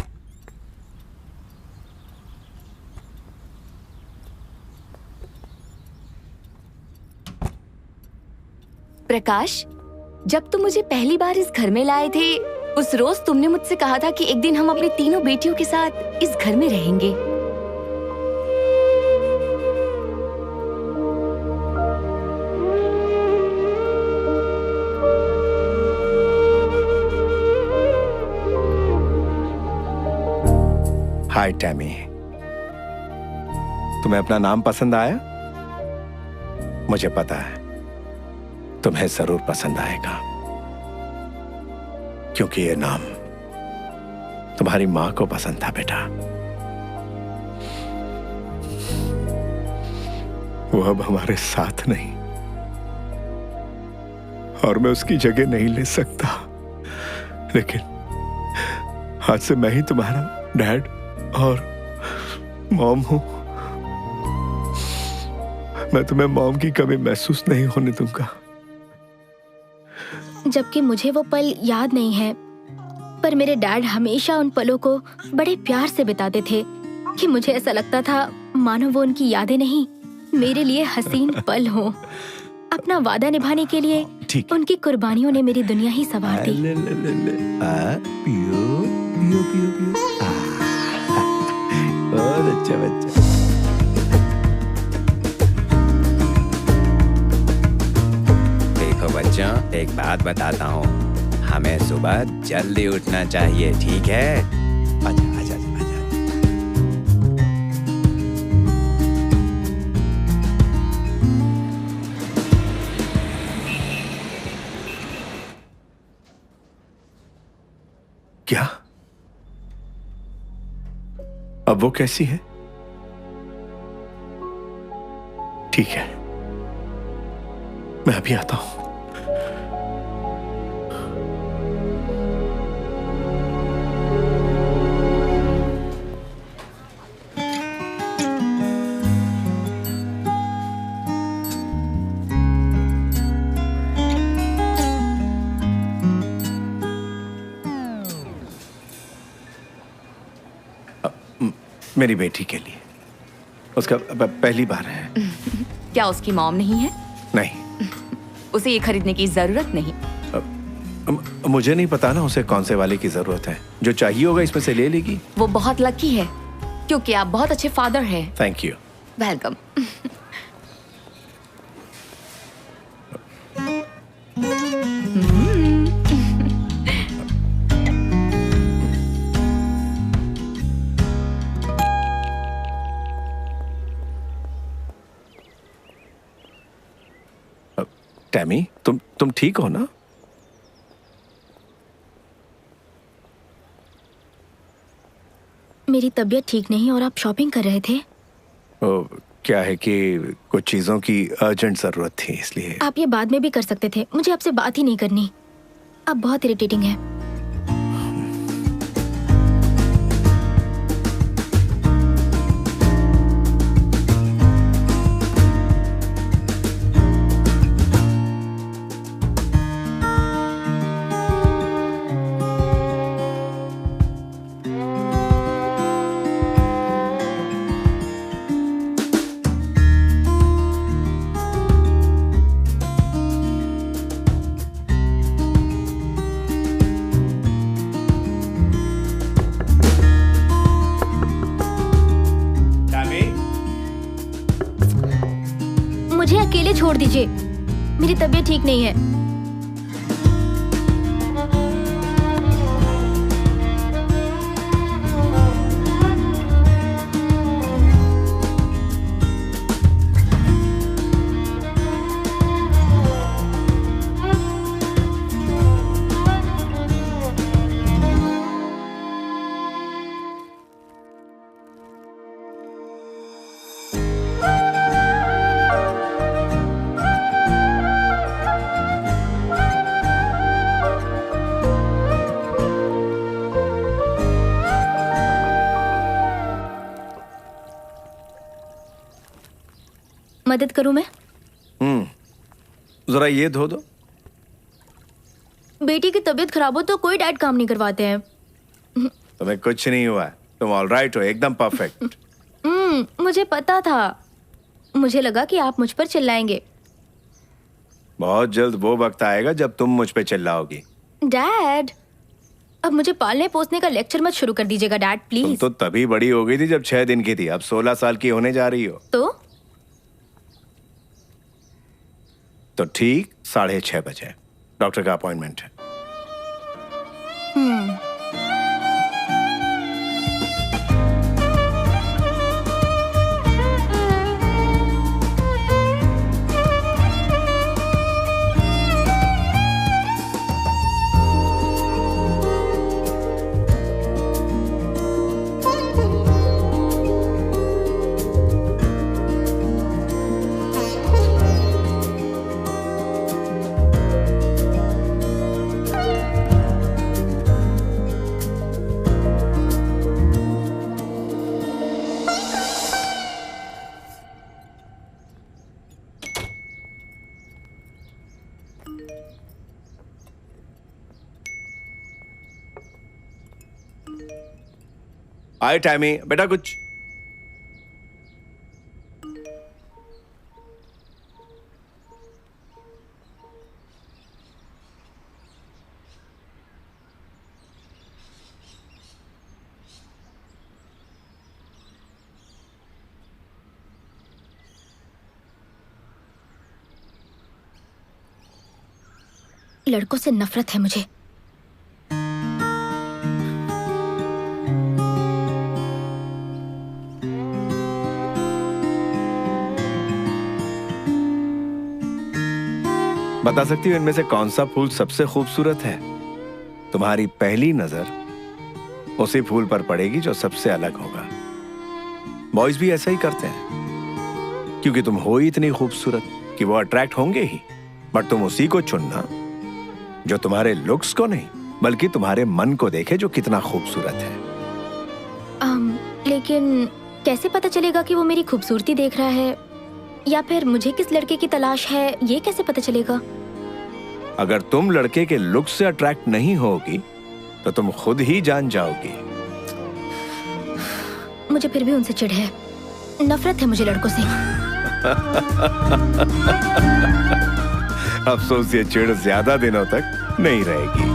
प्रकाश, जब तुम मुझे पहली बार इस घर में लाए थे, उस रोज तुमने मुझसे कहा था कि एक दिन हम अपनी तीनों बेटियों के साथ इस घर में रहेंगे। हाय टैमी, तुम्हें अपना नाम पसंद आया? मुझे पता है तुम्हें जरूर पसंद आएगा, क्योंकि ये नाम तुम्हारी मां को पसंद था बेटा। वो अब हमारे साथ नहीं, और मैं उसकी जगह नहीं ले सकता, लेकिन आज से मैं ही तुम्हारा डैड और मॉम हूं। मैं तुम्हें मॉम की कमी महसूस नहीं होने दूंगा। जबकि मुझे वो पल याद नहीं है, पर मेरे डैड हमेशा उन पलों को बड़े प्यार से बिताते थे कि मुझे ऐसा लगता था मानो वो उनकी यादें नहीं, मेरे लिए हसीन पल हो। अपना वादा निभाने के लिए उनकी कुर्बानियों ने मेरी दुनिया ही संवार दी। पियो पियो पियो पियो। बहुत अच्छा बच्चा। देखो बच्चों, एक बात बताता हूँ, हमें सुबह जल्दी उठना चाहिए, ठीक है? आजा आजा आजा। क्या? अब वो कैसी है? ठीक है, मैं अभी आता हूं। मेरी बेटी के लिए, उसका पहली बार है। क्या उसकी मॉम नहीं है? नहीं। उसे ये खरीदने की जरूरत नहीं। मुझे नहीं पता ना उसे कौन से वाले की जरूरत है, जो चाहिए होगा इसमें से ले लेगी। वो बहुत लकी है, क्योंकि आप बहुत अच्छे फादर हैं। Thank you. वेलकम। टैमी, तुम ठीक हो ना? मेरी तबीयत ठीक नहीं और आप शॉपिंग कर रहे थे। क्या है कि कुछ चीजों की अर्जेंट जरूरत थी, इसलिए। आप ये बाद में भी कर सकते थे, मुझे आपसे बात ही नहीं करनी। आप बहुत इरिटेटिंग हैं। मुझे अकेले छोड़ दीजिए, मेरी तबीयत ठीक नहीं है। मदद करूं मैं? जरा ये धो दो। बेटी की तबीयत खराब हो तो कोई डैड काम नहीं करवाते हैं। तुम्हें कुछ नहीं हुआ है, तुम ऑलराइट हो, एकदम परफेक्ट। मुझे पता था, मुझे लगा कि आप मुझ पर चिल्लाएंगे। बहुत जल्द वो वक्त आएगा जब तुम मुझ पे चिल्लाओगी। डैड, अब मुझे पालने पोसने का लेक्चर मत शुरू कर दीजिएगा डैड, तुम प्लीज। तो तभी बड़ी हो गई थी जब 6 दिन की थी, अब 16 साल की होने जा रही हो। तो ठीक 6:30 बजे डॉक्टर का अपॉइंटमेंट है। आए टैमी, बेटा कुछ। लड़कों से नफरत है मुझे। बता सकती हो इनमें से कौन सा फूल सबसे खूबसूरत है? तुम्हारी पहली नजर उसी फूल पर पड़ेगी जो सबसे अलग होगा। बॉयज भी ऐसा ही करते हैं, क्योंकि तुम हो ही इतनी खूबसूरत कि वो अट्रैक्ट होंगे ही। बट तुम उसी को चुनना जो तुम्हारे लुक्स को नहीं, बल्कि तुम्हारे मन को देखे जो कितना खूबसूरत है। लेकिन कैसे पता चलेगा कि वो मेरी खूबसूरती देख रहा है, या फिर मुझे किस लड़के की तलाश है, ये कैसे पता चलेगा? अगर तुम लड़के के लुक से अट्रैक्ट नहीं होगी तो तुम खुद ही जान जाओगी। मुझे फिर भी उनसे चिढ़ है, नफरत है मुझे लड़कों से। अफसोस ये चिढ़ ज्यादा दिनों तक नहीं रहेगी।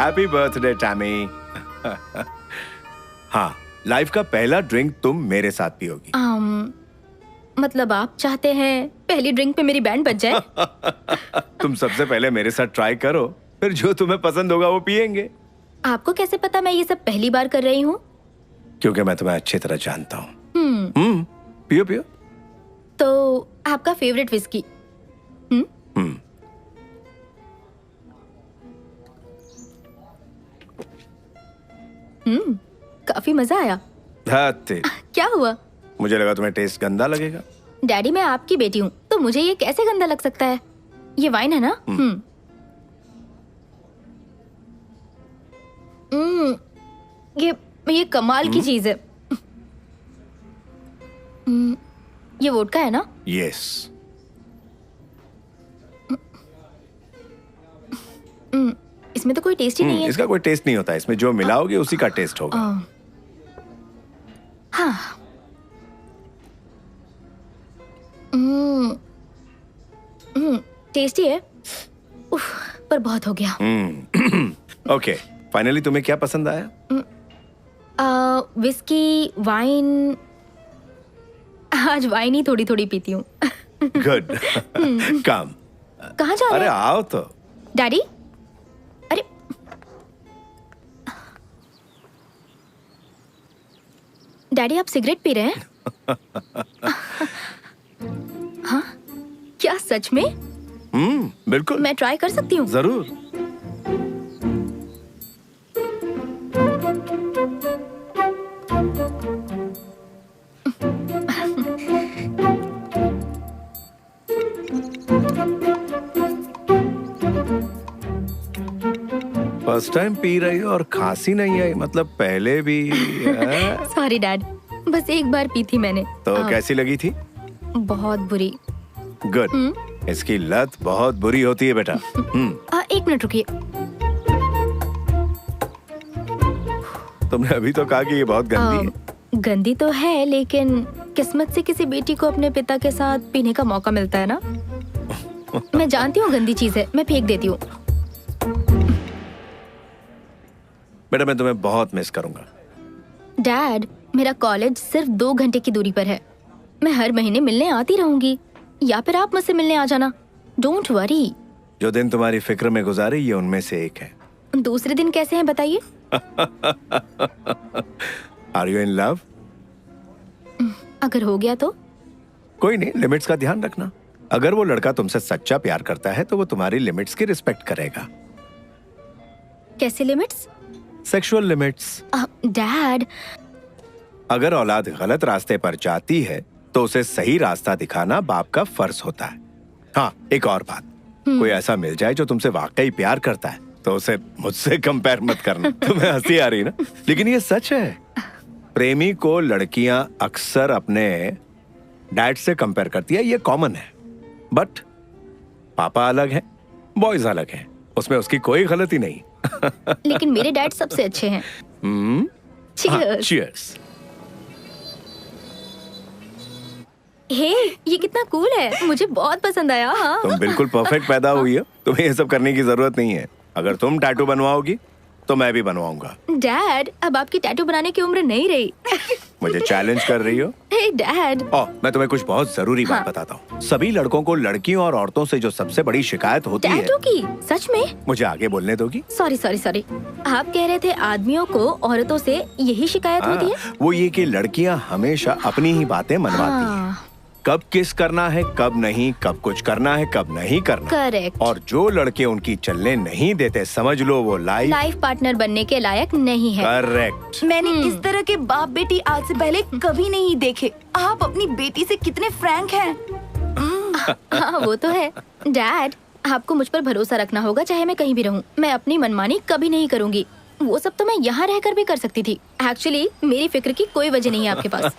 Happy birthday Tammy. हाँ, लाइफ का पहला ड्रिंक तुम मेरे साथ पियोगी। मतलब आप चाहते हैं पहली ड्रिंक पे मेरी बैंड बज जाए? तुम सबसे पहले मेरे साथ ट्राई करो, फिर जो तुम्हें पसंद होगा वो पियेंगे। आपको कैसे पता मैं ये सब पहली बार कर रही हूँ? क्योंकि मैं तुम्हें अच्छी तरह जानता हूँ। पियो पियो। तो आपका फेवरेट विस्की? काफी मजा आया। क्या हुआ? मुझे लगा तुम्हें टेस्ट गंदा लगेगा। डैडी, मैं आपकी बेटी हूँ, तो मुझे ये कैसे गंदा लग सकता है? ये वाइन है ना? ये कमाल की चीज है। ये वोडका है ना? यस। इसमें तो कोई टेस्ट ही नहीं है। इसका कोई टेस्ट नहीं होता, इसमें जो मिलाओगे उसी का टेस्ट होगा। हाँ। टेस्टी है। उफ, पर बहुत हो गया। ओके, फाइनली तुम्हें क्या पसंद आया? Whisky, wine. आज वाइन ही थोड़ी थोड़ी पीती हूँ। गुड। कम। कहाँ जा रहे अरे हैं? आओ तो। डैडी, अरे डैडी, आप सिगरेट पी रहे हैं? हाँ, क्या सच में? बिल्कुल। मैं ट्राई कर सकती हूँ? जरूर। फर्स्ट टाइम पी रही हो और खांसी नहीं आई, मतलब पहले भी? सॉरी डैड, बस एक बार पी थी मैंने। तो कैसी लगी थी? बहुत बुरी। गुड। इसकी लत बहुत बुरी होती है बेटा। एक मिनट रुकिए। तुमने अभी तो कहा कि ये बहुत गंदी है। गंदी तो है, लेकिन किस्मत से किसी बेटी को अपने पिता के साथ पीने का मौका मिलता है ना। मैं जानती हूँ गंदी चीज है, मैं फेंक देती हूँ। बेटा, मैं तुम्हें बहुत मिस करूंगा। डैड, मेरा कॉलेज सिर्फ 2 घंटे की दूरी पर है। मैं हर महीने मिलने आती रहूंगी, या फिर आप मुझसे मिलने आ जाना। Don't worry. जो दिन तुम्हारी फिक्र में गुजारे, ये उनमें से एक है। दूसरे दिन कैसे हैं बताइए? Are you in love? अगर हो गया तो? कोई नहीं, लिमिट्स का ध्यान रखना। अगर वो लड़का तुमसे सच्चा प्यार करता है तो वो तुम्हारी लिमिट्स की रिस्पेक्ट करेगा। कैसे लिमिट्स? Sexual limits. डैड, अगर औलाद गलत रास्ते पर जाती है तो उसे सही रास्ता दिखाना बाप का फर्ज होता है। हाँ, एक और बात, कोई ऐसा मिल जाए जो तुमसे वाकई प्यार करता है तो उसे मुझसे कंपेयर मत करना। तुम्हें हंसी आ रही ना, लेकिन ये सच है। प्रेमी को लड़कियां अक्सर अपने डैड से कंपेयर करती है, ये कॉमन है। बट पापा अलग है, बॉयज अलग है, उसमें उसकी कोई गलती नहीं। लेकिन मेरे डैड सबसे अच्छे हैं। Cheers. चीयर्स। हे, ये कितना कूल है, मुझे बहुत पसंद आया। हाँ। तुम बिल्कुल परफेक्ट पैदा हुई हो, तुम्हें ये सब करने की जरूरत नहीं है। अगर तुम टैटू बनवाओगी तो मैं भी बनवाऊंगा। डैड, अब आपकी टैटू बनाने की उम्र नहीं रही। मुझे चैलेंज कर रही हो? हे डैड। मैं तुम्हें कुछ बहुत जरूरी बात बताता हूँ। सभी लड़कों को लड़कियों और औरतों से जो सबसे बड़ी शिकायत होती है। टैटू की? सच में? मुझे आगे बोलने दोगी? सॉरी सॉरी सॉरी, आप कह रहे थे आदमियों को औरतों से यही शिकायत होती है? वो ये कि लड़कियाँ हमेशा अपनी ही बातें मनवाती हैं। कब किस करना है, कब नहीं, कब कुछ करना है, कब नहीं करना। करेक्ट। और जो लड़के उनकी चलने नहीं देते, समझ लो वो लाइफ पार्टनर बनने के लायक नहीं है। करेक्ट। मैंने इस तरह के बाप बेटी आज से पहले कभी नहीं देखे। आप अपनी बेटी से कितने फ्रैंक हैं। हाँ, वो तो है। डैड, आपको मुझ पर भरोसा रखना होगा, चाहे मैं कहीं भी रहूं। मैं अपनी मनमानी कभी नहीं करूंगी। वो सब तो मैं यहाँ रहकर भी कर सकती थी। एक्चुअली मेरी फिक्र की कोई वजह नहीं है आपके पास।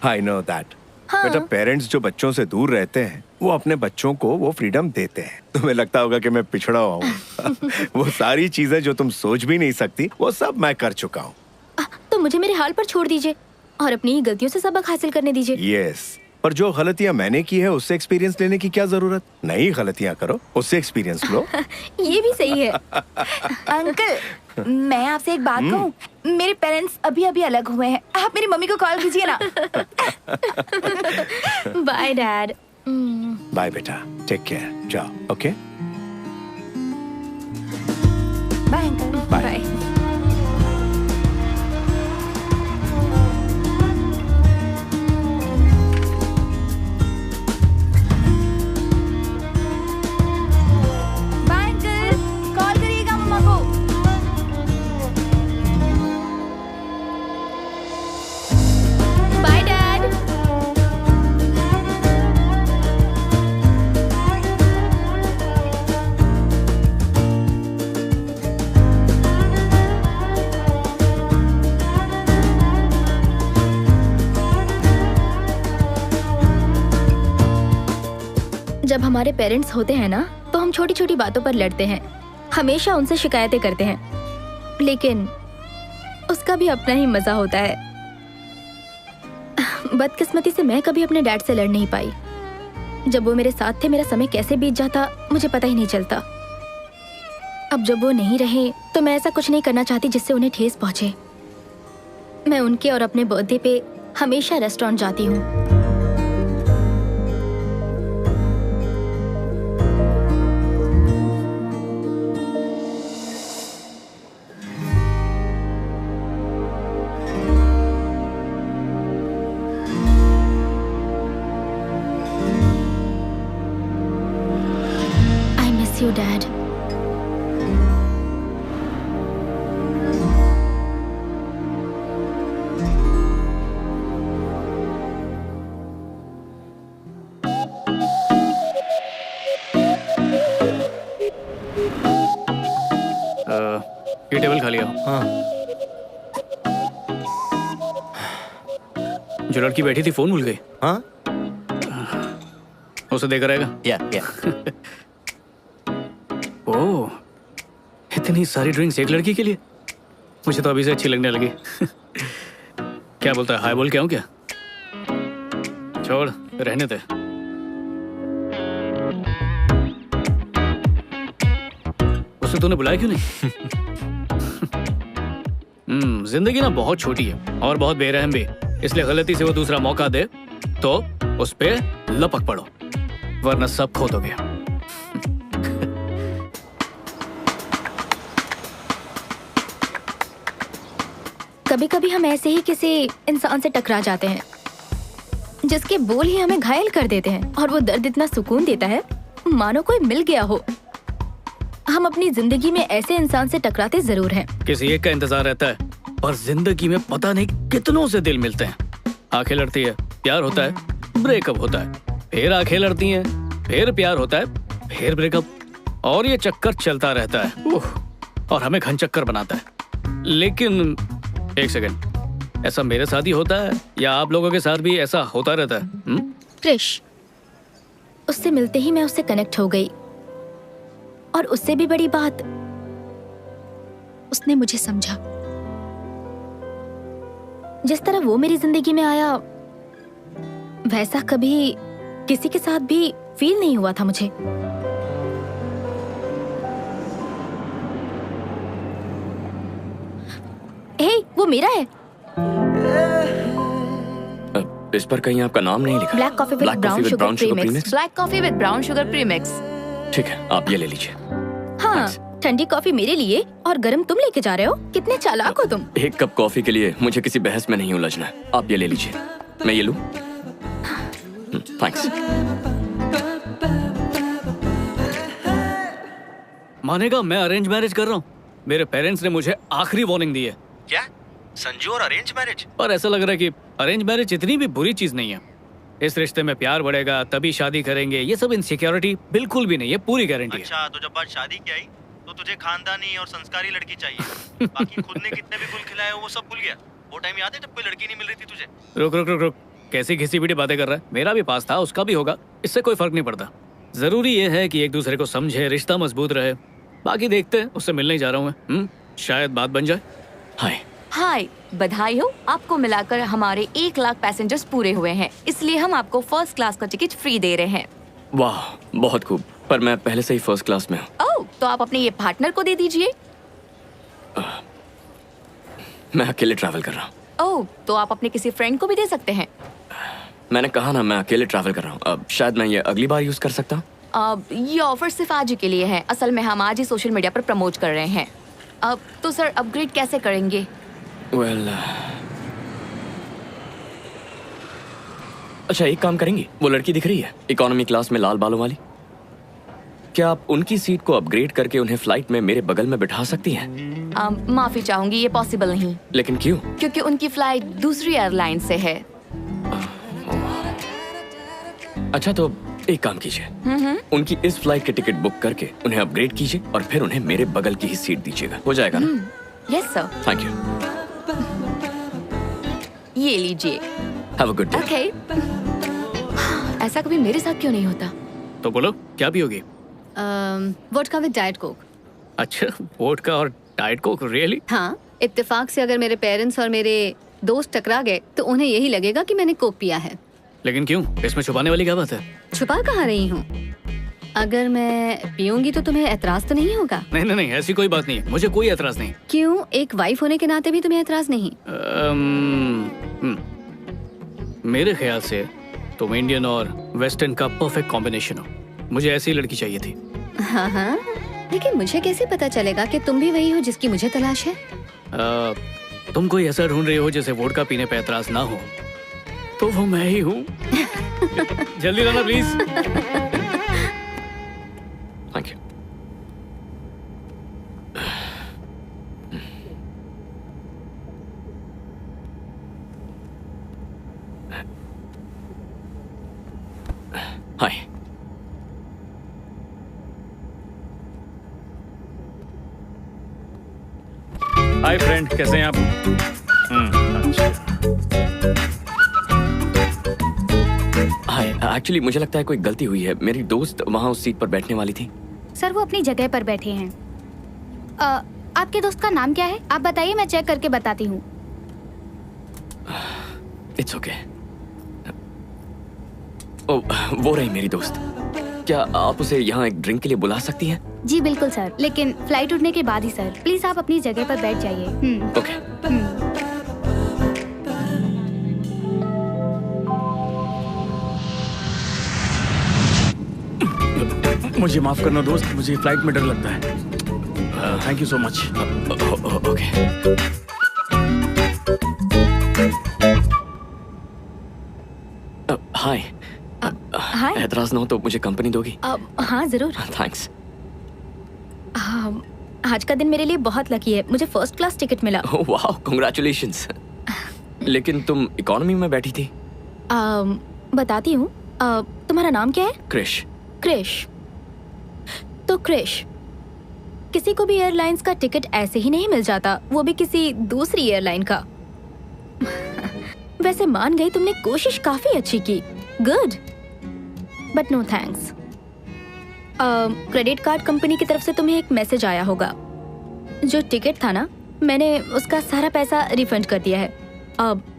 I know that. हाँ। बेटा, पेरेंट्स जो बच्चों से दूर रहते हैं वो अपने बच्चों को वो फ्रीडम देते हैं। तुम्हें लगता होगा कि मैं पिछड़ा हुआ हूँ। वो सारी चीजें जो तुम सोच भी नहीं सकती, वो सब मैं कर चुका हूँ। तो मुझे मेरे हाल पर छोड़ दीजिए और अपनी ही गलतियों से सबक हासिल करने दीजिए। यस, पर जो गलतियाँ मैंने की है उससे एक्सपीरियंस लेने की क्या जरूरत? नई गलतियाँ करो, उससे एक्सपीरियंस लो। ये भी सही है। अंकल, मैं आपसे एक बात कहूँ। मेरे पेरेंट्स अभी अभी अलग हुए हैं। आप मेरी मम्मी को कॉल कीजिए ना। Bye dad. बाय बेटा, टेक केयर, जाओ। ओके। हमारे पेरेंट्स होते हैं ना, तो हम छोटी छोटी बातों पर लड़ते हैं, हमेशा उनसे शिकायतें करते हैं, लेकिन उसका भी अपना ही मजा होता है। बदकिस्मती से मैं कभी अपने डैड से लड़ नहीं पाई। जब वो मेरे साथ थे, मेरा समय कैसे बीत जाता मुझे पता ही नहीं चलता। अब जब वो नहीं रहे तो मैं ऐसा कुछ नहीं करना चाहती जिससे उन्हें ठेस पहुंचे। मैं उनके और अपने बर्थडे पे हमेशा रेस्टोरेंट जाती हूँ। I miss you, Dad. ये टेबल खाली हो। हाँ। जो लड़की बैठी थी फोन भूल गई। हाँ। उसे देकर आएगा। या ओह, इतनी सारी ड्रिंक्स एक लड़की के लिए? मुझे तो अभी से अच्छी लगने लगी। क्या बोलता है, हाय बोल के आऊं क्या? छोड़, रहने दे। उसे तूने बुलाया क्यों नहीं? जिंदगी ना बहुत छोटी है और बहुत बेरहम भी, इसलिए गलती से वो दूसरा मौका दे तो उस पे लपक पड़ो, वरना सब खो दोगे। कभी कभी हम ऐसे ही किसी इंसान से टकरा जाते हैं जिसके बोल ही हमें घायल कर देते हैं, और वो दर्द इतना सुकून देता है मानो कोई मिल गया हो। हम अपनी जिंदगी में ऐसे इंसान से टकराते जरूर हैं। किसी एक का इंतजार रहता है, पर जिंदगी में पता नहीं कितनों से दिल मिलते हैं। आंखें लड़ती है, प्यार होता है, ब्रेकअप होता है, फिर आंखें लड़ती हैं, फिर प्यार होता है, फिर ब्रेकअप, और ये चक्कर चलता रहता है। और हमें घन चक्कर बनाता है। लेकिन एक सेकंड, ऐसा मेरे साथ ही होता है या आप लोगों के साथ भी ऐसा होता रहता है? क्रिश, उससे मिलते ही मैं उससे कनेक्ट हो गई, और उससे भी बड़ी बात, उसने मुझे समझा। जिस तरह वो मेरी जिंदगी में आया, वैसा कभी किसी के साथ भी फील नहीं हुआ था मुझे। हे, वो मेरा है। इस पर कहीं आपका नाम नहीं लिखा। Black coffee with brown sugar premix. Black coffee with brown sugar premix. ठीक है, आप ये ले लीजिए। हाँ, ठंडी कॉफी मेरे लिए और गरम तुम लेके जा रहे हो। कितने चालाक हो तुम। एक कप कॉफी के लिए मुझे किसी बहस में नहीं उलझना है। आप ये ले लीजिए। मैं ये लूं? थैंक्स। मानेगा, मैं अरेंज मैरिज कर रहा हूँ। मेरे पेरेंट्स ने मुझे आखिरी वार्निंग दी है। क्या? संजू और अरेंज मैरिज? पर ऐसा लग रहा है कि अरेंज मैरिज इतनी भी बुरी चीज नहीं है। इस रिश्ते में प्यार बढ़ेगा, तभी शादी करेंगे, ये सब इनसिक्योरिटी बिल्कुल भी नहीं है, पूरी गारंटी है। अच्छा, तो जब बात शादी की आई तो तुझे खानदानी और संस्कारी लड़की चाहिए। बाकी खुद ने कितने भी गुल खिलाए हो वो सब भूल गया। वो टाइम याद है जब कोई लड़की नहीं मिल रही थी तुझे? रुक रुक रुक रुक, कैसी घिसी पिटी बातें कर रहा है? मेरा भी पास था, उसका भी होगा, इससे कोई फर्क नहीं पड़ता। जरूरी ये है कि एक दूसरे को समझे, रिश्ता मजबूत रहे। बाकी देखते हैं, उससे मिलने ही जा रहा हूँ मैं। शायद बात बन जाए। हाय। हाय, बधाई हो, आपको मिलाकर हमारे 1 लाख पैसेंजर्स पूरे हुए हैं, इसलिए हम आपको फर्स्ट क्लास का टिकट फ्री दे रहे हैं। वाह, बहुत खूब। पर मैं पहले से ही फर्स्ट क्लास में हूँ। ओह, तो आप अपने ये पार्टनर को दे दीजिए। मैं अकेले ट्रैवल कर रहा हूँ। ओह, तो आप अपने किसी फ्रेंड को भी दे सकते हैं। मैंने कहा ना, मैं अकेले ट्रैवल कर रहा हूँ। अब शायद मैं ये अगली बार यूज कर सकता हूँ। अब ये ऑफर सिर्फ आज ही के लिए है। असल में हम आज ही सोशल मीडिया पर प्रमोट कर रहे हैं। अब तो सर अपग्रेड कैसे करेंगे? अच्छा, एक काम करेंगे, वो लड़की दिख रही है इकोनॉमी क्लास में लाल बालों वाली, क्या आप उनकी सीट को अपग्रेड करके उन्हें फ्लाइट में मेरे बगल में बिठा सकती हैं? माफी चाहूंगी, ये पॉसिबल नहीं। लेकिन क्यों? क्योंकि उनकी फ्लाइट दूसरी एयरलाइन से है। अच्छा, तो एक काम कीजिए, उनकी इस फ्लाइट के टिकट बुक करके उन्हें अपग्रेड कीजिए और फिर उन्हें मेरे बगल की ही सीट दीजिएगा। हो जाएगा ना? Yes sir. Thank you. ये लीजिए। Have a good day. Okay. ऐसा कभी मेरे साथ क्यों नहीं होता? तो बोलो क्या पियोगी? Vodka with diet coke. अच्छा, वोडका और डाइट कोक, रियली? हाँ, इत्तेफाक से अगर मेरे पेरेंट्स और मेरे दोस्त टकरा गए तो उन्हें यही लगेगा कि मैंने कोक पिया है। लेकिन क्यों? इसमें छुपाने वाली क्या बात है? छुपा कहाँ रही हूँ? अगर मैं पीऊंगी तो तुम्हें एतराज तो नहीं होगा? नहीं नहीं नहीं, ऐसी कोई बात नहीं है, मुझे कोई एतराज नहीं। क्यों? एक वाइफ होने के नाते भी तुम्हें एतराज नहीं? मेरे ख्याल से तुम इंडियन और वेस्टर्न का परफेक्ट कॉम्बिनेशन हो। मुझे ऐसी लड़की चाहिए थी। हाँ हाँ, लेकिन मुझे कैसे पता चलेगा कि तुम भी वही हो जिसकी मुझे तलाश है? तुम कोई ऐसा ढूंढ रही हो जिसे वोडका पीने पे एतराज ना हो, तो वो मैं ही हूँ। जल्दी लाना please. Thank you. Hi. Hi friend, कैसे हैं आप? हाय, एक्चुअली मुझे लगता है कोई गलती हुई है। मेरी दोस्त वहाँ उस सीट पर बैठने वाली थी। सर वो अपनी जगह पर बैठे हैं। आपके दोस्त का नाम क्या है? आप बताइए, मैं चेक करके बताती हूँ। It's okay. ओ, वो रही मेरी दोस्त। क्या आप उसे यहाँ एक ड्रिंक के लिए बुला सकती हैं? जी बिल्कुल सर, लेकिन फ्लाइट उठने के बाद ही सर। प्लीज आप अपनी जगह पर बैठ जाइए। ओके। मुझे माफ करना दोस्त, मुझे फ्लाइट में डर लगता है। Thank you so much. Okay. Hi. Hi. एतराज ना हो तो मुझे कंपनी दोगी? हाँ जरूर। थैंक्स। आज का दिन मेरे लिए बहुत लकी है, मुझे फर्स्ट क्लास टिकट मिला। वाह, कांग्रेचुलेशंस। लेकिन तुम इकोनॉमी में बैठी थी। बताती हूँ। तुम्हारा नाम क्या है? क्रिश। क्रिश। तो क्रिश, किसी को भी एयरलाइंस का टिकट ऐसे ही नहीं मिल जाता, वो भी किसी दूसरी एयरलाइन का। वैसे मान गई, तुमने कोशिश काफी अच्छी की। Good, but no thanks. Credit card company की तरफ से तुम्हें एक मैसेज आया होगा। जो टिकट था ना, मैंने उसका सारा पैसा रिफंड कर दिया है।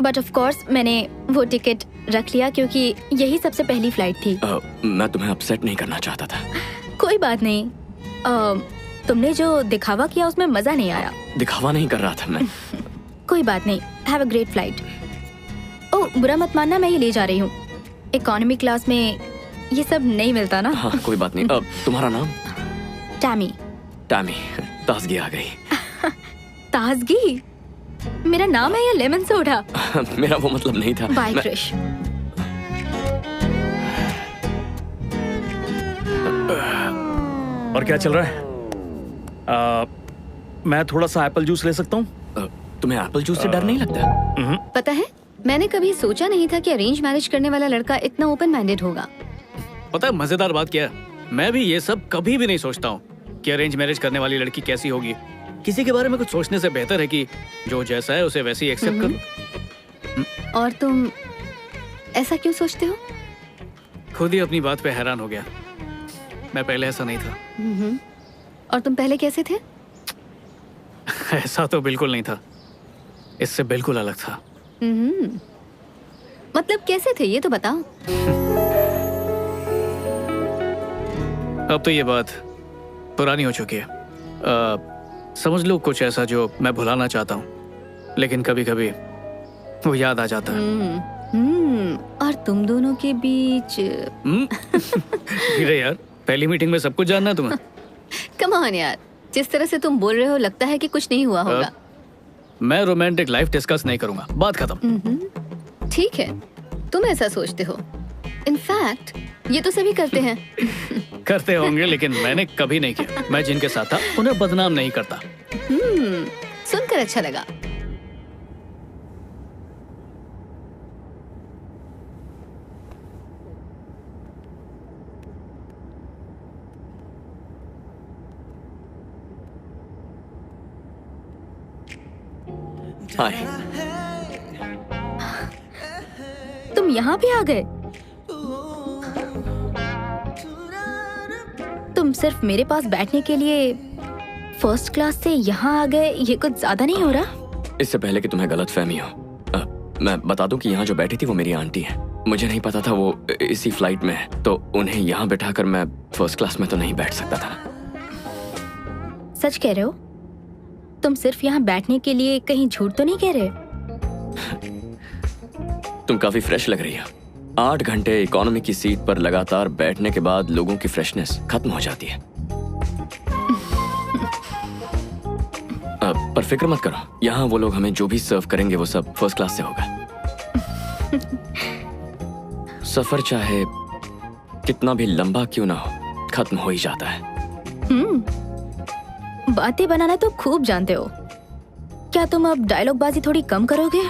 बट ऑफ कोर्स मैंने वो टिकट रख लिया क्योंकि यही सबसे पहली फ्लाइट थी। मैं तुम्हें अपसेट नहीं करना चाहता था। कोई बात नहीं। तुमने जो दिखावा किया उसमें मजा नहीं आया। दिखावा नहीं कर रहा था मैं। कोई बात नहीं। Have a great flight. Oh, बुरा मत मानना, मैं ये ले जा रही हूँ। इकोनॉमी क्लास में ये सब नहीं मिलता ना। हाँ, कोई बात नहीं। तुम्हारा नाम? टैमी। टैमी, ताजगी आ गई। ताजगी? मेरा नाम है या लेमन सोडा? मेरा वो मतलब नहीं था। बाय क्रिश। और क्या चल रहा है? मैं थोड़ा सा एप्पल जूस ले सकता हूँ? तुम्हें एप्पल जूस से डर नहीं लगता? पता है, मैंने कभी सोचा नहीं था कि अरेंज मैरिज करने वाला लड़का इतना ओपन माइंडेड होगा। पता है मजेदार बात क्या है? मैं भी ये सब कभी भी नहीं सोचता हूँ कि अरेंज मैरिज करने वाली लड़की कैसी होगी। किसी के बारे में कुछ सोचने से बेहतर है कि जो जैसा है उसे वैसे ही एक्सेप्ट करो। और तुम ऐसा क्यों सोचते हो? खुद ही अपनी बात पे हैरान हो गया। मैं पहले ऐसा नहीं था। और तुम पहले कैसे थे? ऐसा तो बिल्कुल नहीं था, इससे बिल्कुल अलग था। मतलब कैसे थे ये तो बताओ। अब तो ये बात पुरानी हो चुकी है। समझ लो कुछ ऐसा जो मैं भुलाना चाहता हूँ, लेकिन कभी कभी वो याद आ जाता है। और तुम दोनों के बीच अरे यार, पहली मीटिंग में सब कुछ जानना है तुम्हें। कम ऑन यार, जिस तरह से तुम बोल रहे हो लगता है कि कुछ नहीं हुआ होगा। मैं रोमांटिक लाइफ डिस्कस नहीं करूंगा, बात खत्म। ठीक है, तुम ऐसा सोचते हो। इनफैक्ट ये तो सभी करते हैं। करते होंगे, लेकिन मैंने कभी नहीं किया। मैं जिनके साथ था उन्हें बदनाम नहीं करता। सुनकर अच्छा लगा। हाय। तुम यहाँ भी आ गए? तुम सिर्फ मेरे पास बैठने के लिए फर्स्ट क्लास से यहाँ आ गए, ये कुछ ज्यादा नहीं हो रहा? इससे पहले कि तुम्हें गलतफहमी हो, मैं बता दूं कि यहाँ जो बैठी थी वो मेरी आंटी है। मुझे नहीं पता था वो इसी फ्लाइट में है, तो उन्हें यहाँ बिठाकर मैं फर्स्ट क्लास में तो नहीं बैठ सकता था। सच कह रहे हो? तुम सिर्फ यहाँ बैठने के लिए कहीं झूठ तो नहीं कह रहे? तुम काफी फ्रेश लग रही हो। 8 घंटे इकोनॉमी की सीट पर लगातार बैठने के बाद लोगों की फ्रेशनेस खत्म हो जाती है। पर फिक्र मत करो, यहाँ वो लोग हमें जो भी सर्व करेंगे वो सब फर्स्ट क्लास से होगा। सफर चाहे कितना भी लंबा क्यों ना हो, खत्म हो ही जाता है। बातें बनाना तो खूब जानते हो। क्या तुम अब डायलॉग बाजी थोड़ी कम करोगे?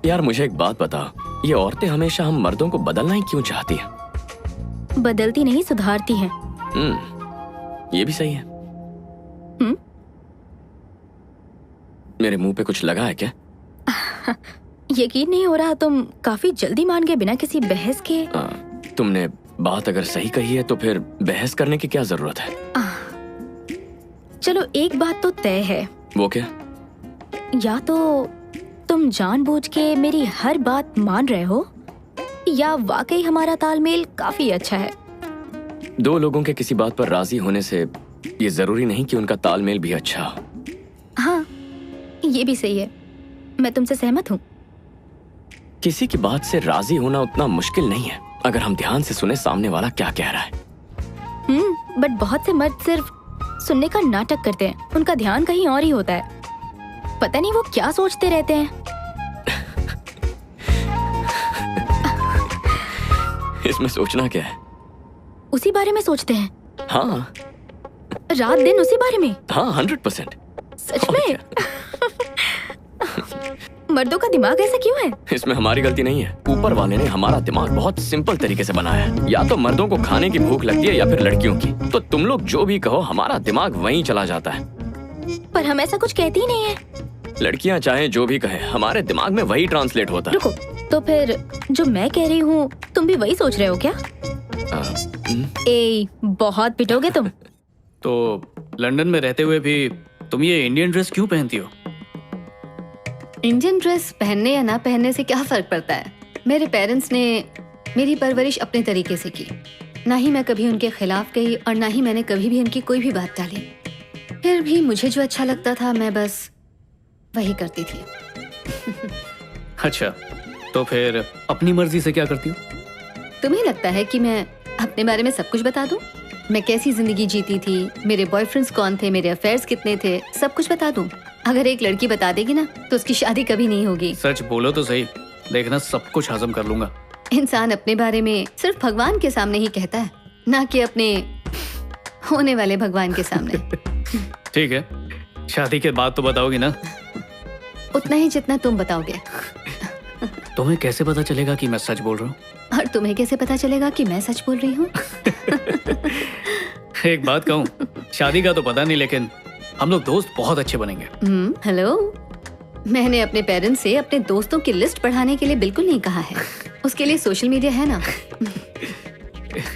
यार मुझे एक बात बताओ, ये औरतें हमेशा हम मर्दों को बदलना ही क्यों चाहती हैं? बदलती नहीं, सुधारती हैं। ये भी सही है। मेरे मुंह पे कुछ लगा है क्या? यकीन नहीं हो रहा, तुम काफी जल्दी मान गए बिना किसी बहस के। तुमने बात अगर सही कही है तो फिर बहस करने की क्या जरूरत है? चलो एक बात तो तय है। वो क्या? या तो तुम जानबूझ के मेरी हर बात मान रहे हो, या वाकई हमारा तालमेल काफी अच्छा है। 2 लोगों के किसी बात पर राजी होने से ये जरूरी नहीं कि उनका तालमेल भी अच्छा हो। हाँ, ये भी सही है, मैं तुमसे सहमत हूँ। किसी की बात से राजी होना उतना मुश्किल नहीं है अगर हम ध्यान से सुने सामने वाला क्या कह रहा है। बट बहुत से मर्द सिर्फ सुनने का नाटक करते हैं, उनका ध्यान कहीं और ही होता है। पता नहीं वो क्या सोचते रहते हैं। इसमें सोचना क्या है? उसी बारे में सोचते हैं। हाँ, रात दिन उसी बारे में। हाँ, 100%। सच में? मर्दों का दिमाग ऐसा क्यों है? इसमें हमारी गलती नहीं है, ऊपर वाले ने हमारा दिमाग बहुत सिंपल तरीके से बनाया है। या तो मर्दों को खाने की भूख लगती है या फिर लड़कियों की। तो तुम लोग जो भी कहो, हमारा दिमाग वहीं चला जाता है। पर हम ऐसा कुछ कहते ही नहीं है। लड़कियां चाहे जो भी कहे, हमारे दिमाग में वही ट्रांसलेट होता है। रुको, तो फिर जो मैं कह रही हूँ तुम भी वही सोच रहे हो क्या? बहुत पिटोगे तुम। तो लंदन में रहते हुए भी तुम ये इंडियन ड्रेस क्यों पहनती हो? इंडियन ड्रेस पहनने या ना पहनने से क्या फर्क पड़ता है? मेरे पेरेंट्स ने मेरी परवरिश अपने तरीके से की। ना ही मैं कभी उनके खिलाफ गई और ना ही मैंने कभी भी उनकी कोई भी बात टाली। फिर भी मुझे जो अच्छा लगता था मैं बस वही करती थी। अच्छा, तो फिर अपनी मर्जी से क्या करती हो? तुम्हें लगता है कि मैं अपने बारे में सब कुछ बता दूं? मैं कैसी जिंदगी जीती थी, मेरे बॉयफ्रेंड्स कौन थे, मेरे अफेयर्स कितने थे, सब कुछ बता दूं? अगर एक लड़की बता देगी ना तो उसकी शादी कभी नहीं होगी। सच बोलो तो सही, देखना सब कुछ हजम कर लूंगा। इंसान अपने बारे में सिर्फ भगवान के सामने ही कहता है, ना कि अपने होने वाले भगवान के सामने। ठीक है, शादी के बाद तो बताओगी ना? उतना ही जितना तुम बताओगे। तुम्हें कैसे पता चलेगा कि मैं सच बोल रहा हूँ? और तुम्हें कैसे पता चलेगा कि मैं सच बोल रही हूँ? एक बात कहूँ, शादी का तो पता नहीं, लेकिन हम लोग दोस्त बहुत अच्छे बनेंगे। हेलो, मैंने अपने पेरेंट्स से अपने दोस्तों की लिस्ट बढ़ाने के लिए बिल्कुल नहीं कहा है। उसके लिए सोशल मीडिया है ना।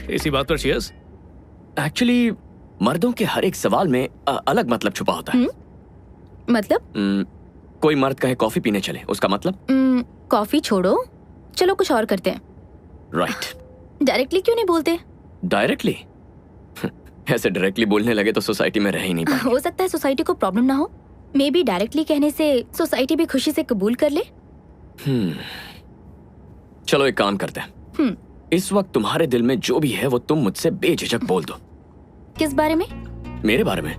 इसी बात पर चीयर्स। एक्चुअली मर्दों के हर एक सवाल में अलग मतलब छुपा होता है। मतलब? कोई मर्द कहे कॉफी पीने चले, उसका मतलब? कॉफी छोड़ो, चलो कुछ और करते हैं। राइट। डायरेक्टली क्यों नहीं बोलते? डायरेक्टली? ऐसे डायरेक्टली बोलने लगे तो सोसाइटी में रह ही नहीं पाएंगे। हो सकता है सोसाइटी को प्रॉब्लम ना हो। मे बी डायरेक्टली कहने से सोसाइटी भी खुशी से कबूल कर ले। चलो एक काम करते हैं। इस वक्त तुम्हारे दिल में जो भी है वो तुम मुझसे बेझिझक बोल दो। किस बारे में? मेरे बारे में।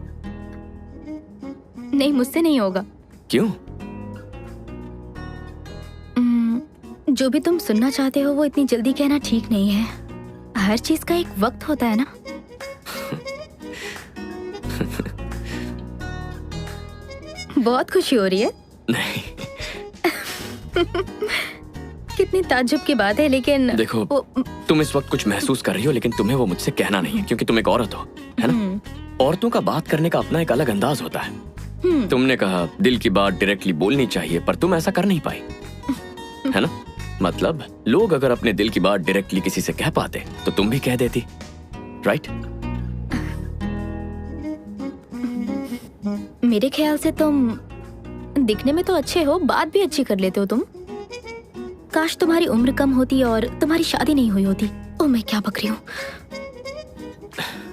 नहीं, मुझसे नहीं होगा। क्यों? जो भी तुम सुनना चाहते हो वो इतनी जल्दी कहना ठीक नहीं है। हर चीज का एक वक्त होता है ना। बहुत खुशी हो रही है। नहीं। कितनी ताज्जुब की बात है, लेकिन देखो, तुम इस वक्त कुछ महसूस कर रही हो, लेकिन तुम्हें वो मुझसे कहना नहीं है, क्योंकि तुम एक औरत हो, है ना? औरतों का बात करने का अपना एक अलग अंदाज होता है। तुमने कहा दिल की बात डायरेक्टली बोलनी चाहिए, पर तुम ऐसा कर नहीं पाई, है ना? मतलब लोग अगर अपने दिल की बात डायरेक्टली किसी से कह पाते तो तुम भी कह देती, राइट? मेरे ख्याल से तुम दिखने में तो अच्छे हो, बात भी अच्छी कर लेते हो तुम। काश तुम्हारी उम्र कम होती और तुम्हारी शादी नहीं हुई होती। ओ मैं क्या बक रही हूँ,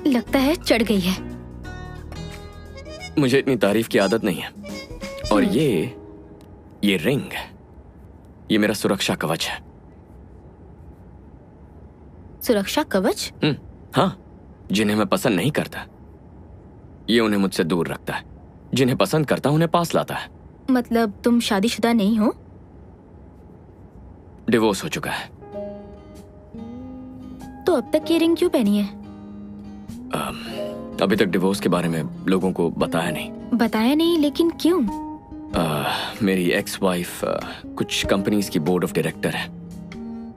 लगता है चढ़ गई है। मुझे इतनी तारीफ की आदत नहीं है। और ये रिंग, ये मेरा सुरक्षा कवच है। सुरक्षा कवच? हाँ, जिन्हें मैं पसंद नहीं करता ये उन्हें मुझसे दूर रखता है, जिन्हें पसंद करता उन्हें पास लाता है। मतलब तुम शादीशुदा नहीं हो? डिवोर्स हो चुका है। तो अब तक ये रिंग क्यों पहनी है? अभी तक डिवोर्स के बारे में लोगों को बताया नहीं। बताया नहीं, लेकिन क्यों? मेरी एक्स वाइफ कुछ कंपनीज की बोर्ड ऑफ डायरेक्टर है,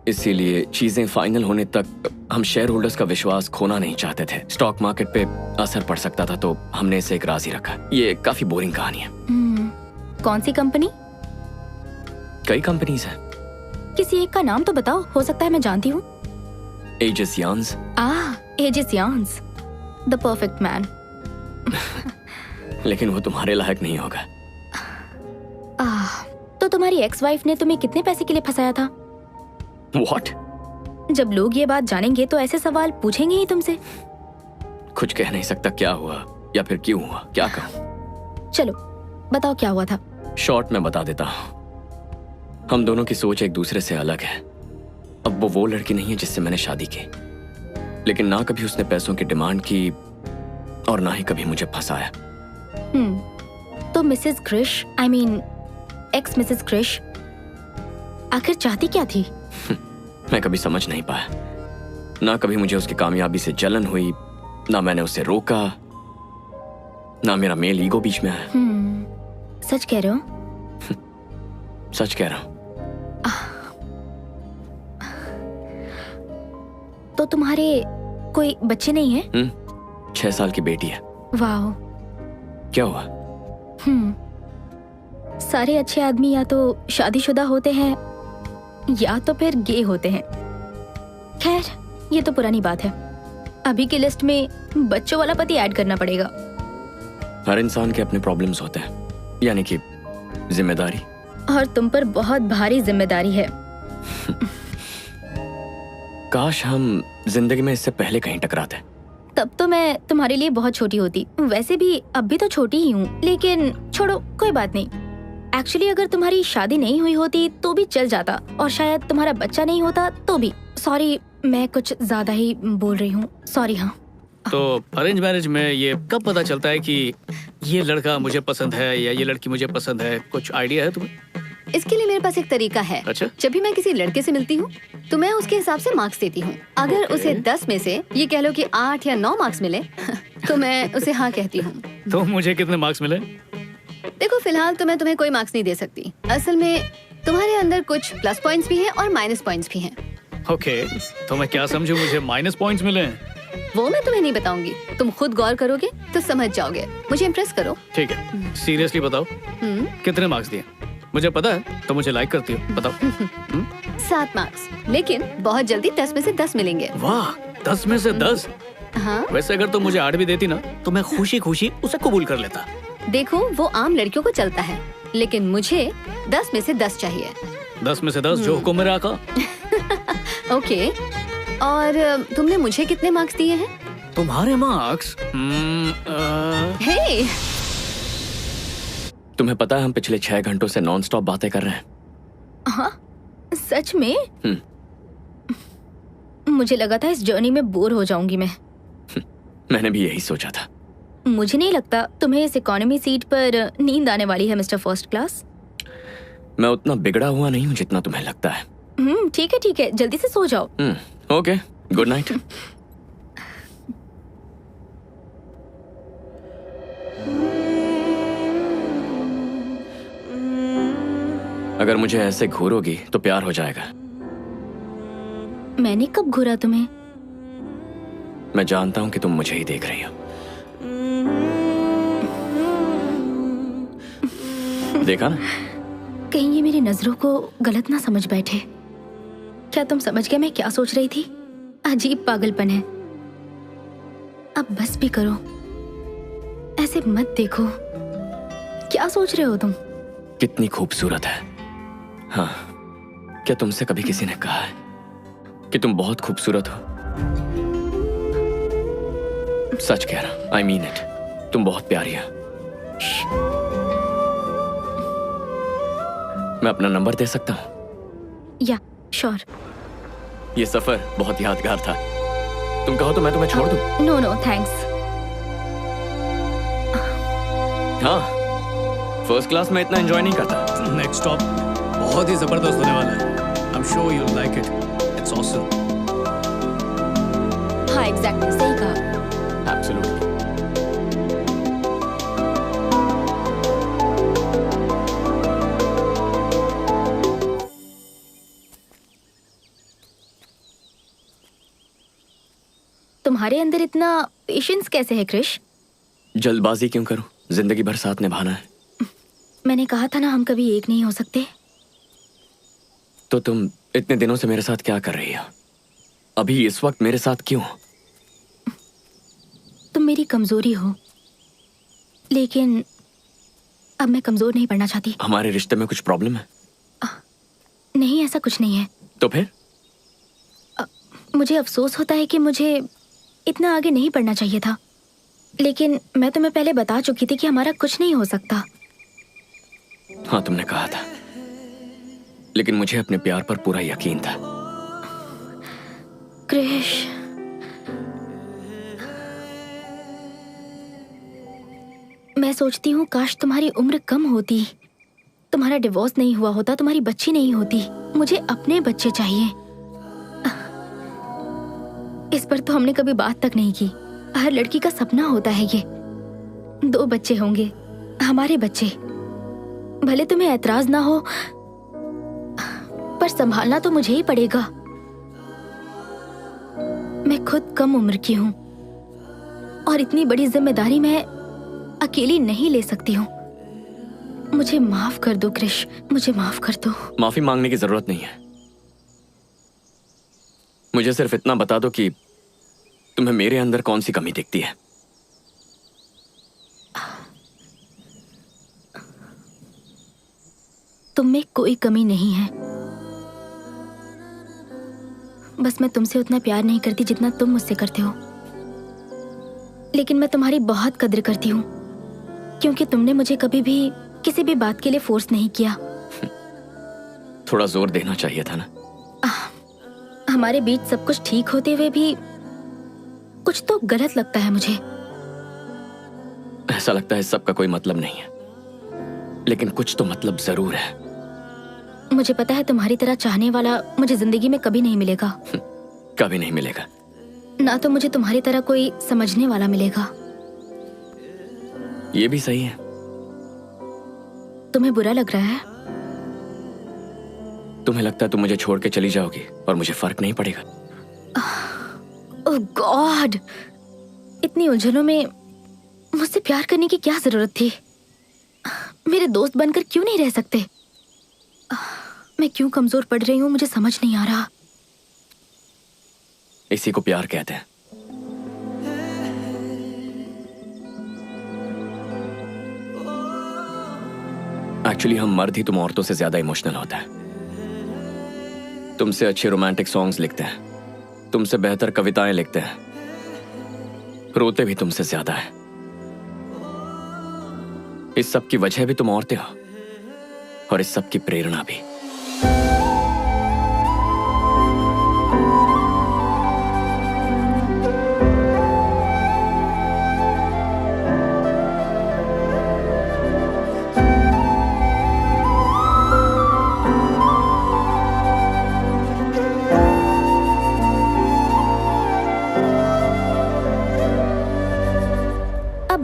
इसीलिए चीजें फाइनल होने तक हम शेयर होल्डर्स का विश्वास खोना नहीं चाहते थे। स्टॉक मार्केट पे असर पड़ सकता था, तो हमने इसे एक राज ही रखा। ये काफी बोरिंग कहानी है। कौन सी कंपनी? कई कंपनीज हैं। किसी एक का नाम तो बताओ, हो सकता है मैं जानती हूँ। एजिस यार्न्स। एजिस यार्न्स, द परफेक्ट मैन। लेकिन वो तुम्हारे लायक नहीं होगा। तो तुम्हारी एक्स वाइफ ने तुम्हें कितने पैसे के लिए फंसाया था? What? जब लोग ये बात जानेंगे तो ऐसे सवाल पूछेंगे ही तुमसे। कुछ कह नहीं सकता क्या हुआ या फिर क्यों हुआ, क्या कहूँ। चलो बताओ क्या हुआ था। शॉर्ट में बता देता हूँ। हम दोनों की सोच एक दूसरे से अलग है। अब वो लड़की नहीं है जिससे मैंने शादी की, लेकिन ना कभी उसने पैसों की डिमांड की और ना ही कभी मुझे फंसाया। तो Mrs Krish, I mean ex Mrs Krish, आखिर चाहती क्या थी? मैं कभी समझ नहीं पाया। ना कभी मुझे उसकी कामयाबी से जलन हुई, ना मैंने उसे रोका, ना मेरा मेल ईगो बीच में आया। सच कह रहे हो? सच कह रहा हूँ। तो तुम्हारे कोई बच्चे नहीं है? 6 साल की बेटी है। वाह। क्या हुआ? सारे अच्छे आदमी या तो शादीशुदा होते हैं या तो फिर गे होते हैं। खैर ये तो पुरानी बात है। अभी की लिस्ट में बच्चों वाला पति ऐड करना पड़ेगा। हर इंसान के अपने प्रॉब्लम्स होते हैं, यानी कि जिम्मेदारी। और तुम पर बहुत भारी जिम्मेदारी है। काश हम जिंदगी में इससे पहले कहीं टकराते। तब तो मैं तुम्हारे लिए बहुत छोटी होती। वैसे भी अब भी तो छोटी ही हूँ, लेकिन छोड़ो कोई बात नहीं। एक्चुअली अगर तुम्हारी शादी नहीं हुई होती तो भी चल जाता, और शायद तुम्हारा बच्चा नहीं होता तो भी। सॉरी, मैं कुछ ज्यादा ही बोल रही हूँ, सॉरी। हाँ, तो अरेंज मैरिज में ये कब पता चलता है कि ये लड़का मुझे पसंद है या ये लड़की मुझे पसंद है? कुछ आइडिया है तुम्हें? इसके लिए मेरे पास एक तरीका है। अच्छा? जब भी मैं किसी लड़के से मिलती हूँ तो मैं उसके हिसाब से मार्क्स देती हूँ। अगर उसे 10 में से ये कह लो कि 8 या 9 मार्क्स मिले तो मैं उसे हाँ कहती हूँ। तो मुझे कितने मार्क्स मिले? देखो फिलहाल तो मैं तुम्हें कोई मार्क्स नहीं दे सकती। असल में तुम्हारे अंदर कुछ प्लस पॉइंट्स भी हैं और माइनस पॉइंट्स भी हैं। ओके, तो मैं क्या समझूं मुझे माइनस पॉइंट्स मिले हैं? वो मैं तुम्हें नहीं बताऊंगी, तुम खुद गौर करोगे तो समझ जाओगे। मुझे इम्प्रेस करो। ठीक है, सीरियसली बताओ कितने मार्क्स दिए? मुझे पता है तो मुझे लाइक करती हो, बताओ। 7 मार्क्स, लेकिन बहुत जल्दी 10 में से 10 मिलेंगे। वाह, 10 में से 10? हाँ। वैसे अगर तुम मुझे 8 भी देती ना तो मैं खुशी खुशी उसे कबूल कर लेता। देखो वो आम लड़कियों को चलता है, लेकिन मुझे 10 में से 10 चाहिए। 10 में से 10 जो हुक्म मेरा आका। ओके, और तुमने मुझे कितने मार्क्स दिए हैं? तुम्हारे मार्क्स? हे, तुम्हें पता है हम पिछले 6 घंटों से नॉन स्टॉप बातें कर रहे हैं। हाँ, सच में? मुझे लगा था इस जर्नी में बोर हो जाऊंगी मैं। मैंने भी यही सोचा था। मुझे नहीं लगता तुम्हें इस इकोनॉमी सीट पर नींद आने वाली है मिस्टर फर्स्ट क्लास। मैं उतना बिगड़ा हुआ नहीं हूँ जितना तुम्हें लगता है। ठीक है, जल्दी से सो जाओ। Okay, good night. अगर मुझे ऐसे घूरोगी तो प्यार हो जाएगा। मैंने कब घूरा तुम्हें? मैं जानता हूँ कि तुम मुझे ही देख रही हो। देखा ना? कहीं ये मेरी नजरों को गलत ना समझ बैठे। क्या तुम समझ गए मैं क्या सोच रही थी? अजीब पागलपन है। अब बस भी करो, ऐसे मत देखो। क्या सोच रहे हो तुम? कितनी खूबसूरत है। हाँ, क्या तुमसे कभी किसी ने कहा है कि तुम बहुत खूबसूरत हो? सच कह रहा, आई मीन इट। तुम बहुत प्यारी है। मैं अपना नंबर दे सकता हूँ? या श्योर। ये सफर बहुत यादगार था। तुम कहो तो मैं तुम्हें छोड़ दूं? No no thanks. हाँ, फर्स्ट क्लास में इतना एंजॉय नहीं करता। नेक्स्ट स्टॉप बहुत ही जबरदस्त होने वाला है। I am sure you will like it. It's awesome. हाँ एग्जैक्टली, सही कहा। एब्सोल्युटली। तुम्हारे अंदर इतना पेशेंस कैसे है क्रिश? जल्दबाजी क्यों करूं? जिंदगी भर साथ निभाना है। मैंने कहा था ना हम कभी एक नहीं हो सकते। तो तुम इतने दिनों से मेरे साथ क्या कर रही हो? अभी इस वक्त मेरे साथ क्यों? तुम मेरी कमजोरी हो, लेकिन अब मैं कमजोर नहीं पड़ना चाहती। हमारे रिश्ते में कुछ प्रॉब्लम है? नहीं, ऐसा कुछ नहीं है। तो फिर? मुझे अफसोस होता है कि मुझे इतना आगे नहीं बढ़ना चाहिए था, लेकिन मैं तुम्हें पहले बता चुकी थी कि हमारा कुछ नहीं हो सकता। हाँ, तुमने कहा था, लेकिन मुझे अपने प्यार पर पूरा यकीन था। क्रिश, मैं सोचती हूँ काश तुम्हारी उम्र कम होती, तुम्हारा डिवोर्स नहीं हुआ होता, तुम्हारी बच्ची नहीं होती। मुझे अपने बच्चे चाहिए। इस पर तो हमने कभी बात तक नहीं की। हर लड़की का सपना होता है ये, 2 बच्चे होंगे, हमारे बच्चे। भले तुम्हें ऐतराज ना हो, पर संभालना तो मुझे ही पड़ेगा। मैं खुद कम उम्र की हूँ और इतनी बड़ी जिम्मेदारी मैं अकेली नहीं ले सकती हूँ। मुझे माफ कर दो क्रिश, मुझे माफ कर दो। माफी मांगने की जरूरत नहीं है। मुझे सिर्फ इतना बता दो कि तुम्हें मेरे अंदर कौन सी कमी दिखती है। तुम में कोई कमी नहीं है, बस मैं तुमसे उतना प्यार नहीं करती जितना तुम मुझसे करते हो। लेकिन मैं तुम्हारी बहुत कद्र करती हूँ, क्योंकि तुमने मुझे कभी भी किसी भी बात के लिए फोर्स नहीं किया। थोड़ा जोर देना चाहिए था ना। हमारे बीच सब कुछ ठीक होते हुए भी कुछ तो गलत लगता है मुझे। ऐसा लगता है सबका कोई मतलब नहीं है, लेकिन कुछ तो मतलब जरूर है। मुझे पता है तुम्हारी तरह चाहने वाला मुझे जिंदगी में कभी नहीं मिलेगा। कभी नहीं मिलेगा। ना तो मुझे तुम्हारी तरह कोई समझने वाला मिलेगा। ये भी सही है। तुम्हें बुरा लग रहा है? तुम्हें लगता है तुम मुझे छोड़ के चली जाओगी और मुझे फर्क नहीं पड़ेगा? ओह गॉड, इतनी उलझनों में मुझसे प्यार करने की क्या जरूरत थी? मेरे दोस्त बनकर क्यों नहीं रह सकते? मैं क्यों कमजोर पड़ रही हूँ, मुझे समझ नहीं आ रहा। इसी को प्यार कहते हैं। एक्चुअली हम मर्द ही तुम औरतों से ज्यादा इमोशनल होता है। तुमसे अच्छे रोमांटिक सॉन्ग्स लिखते हैं, तुमसे बेहतर कविताएं लिखते हैं, रोते भी तुमसे ज्यादा है। इस सब की वजह भी तुम औरतें हो और इस सब की प्रेरणा भी।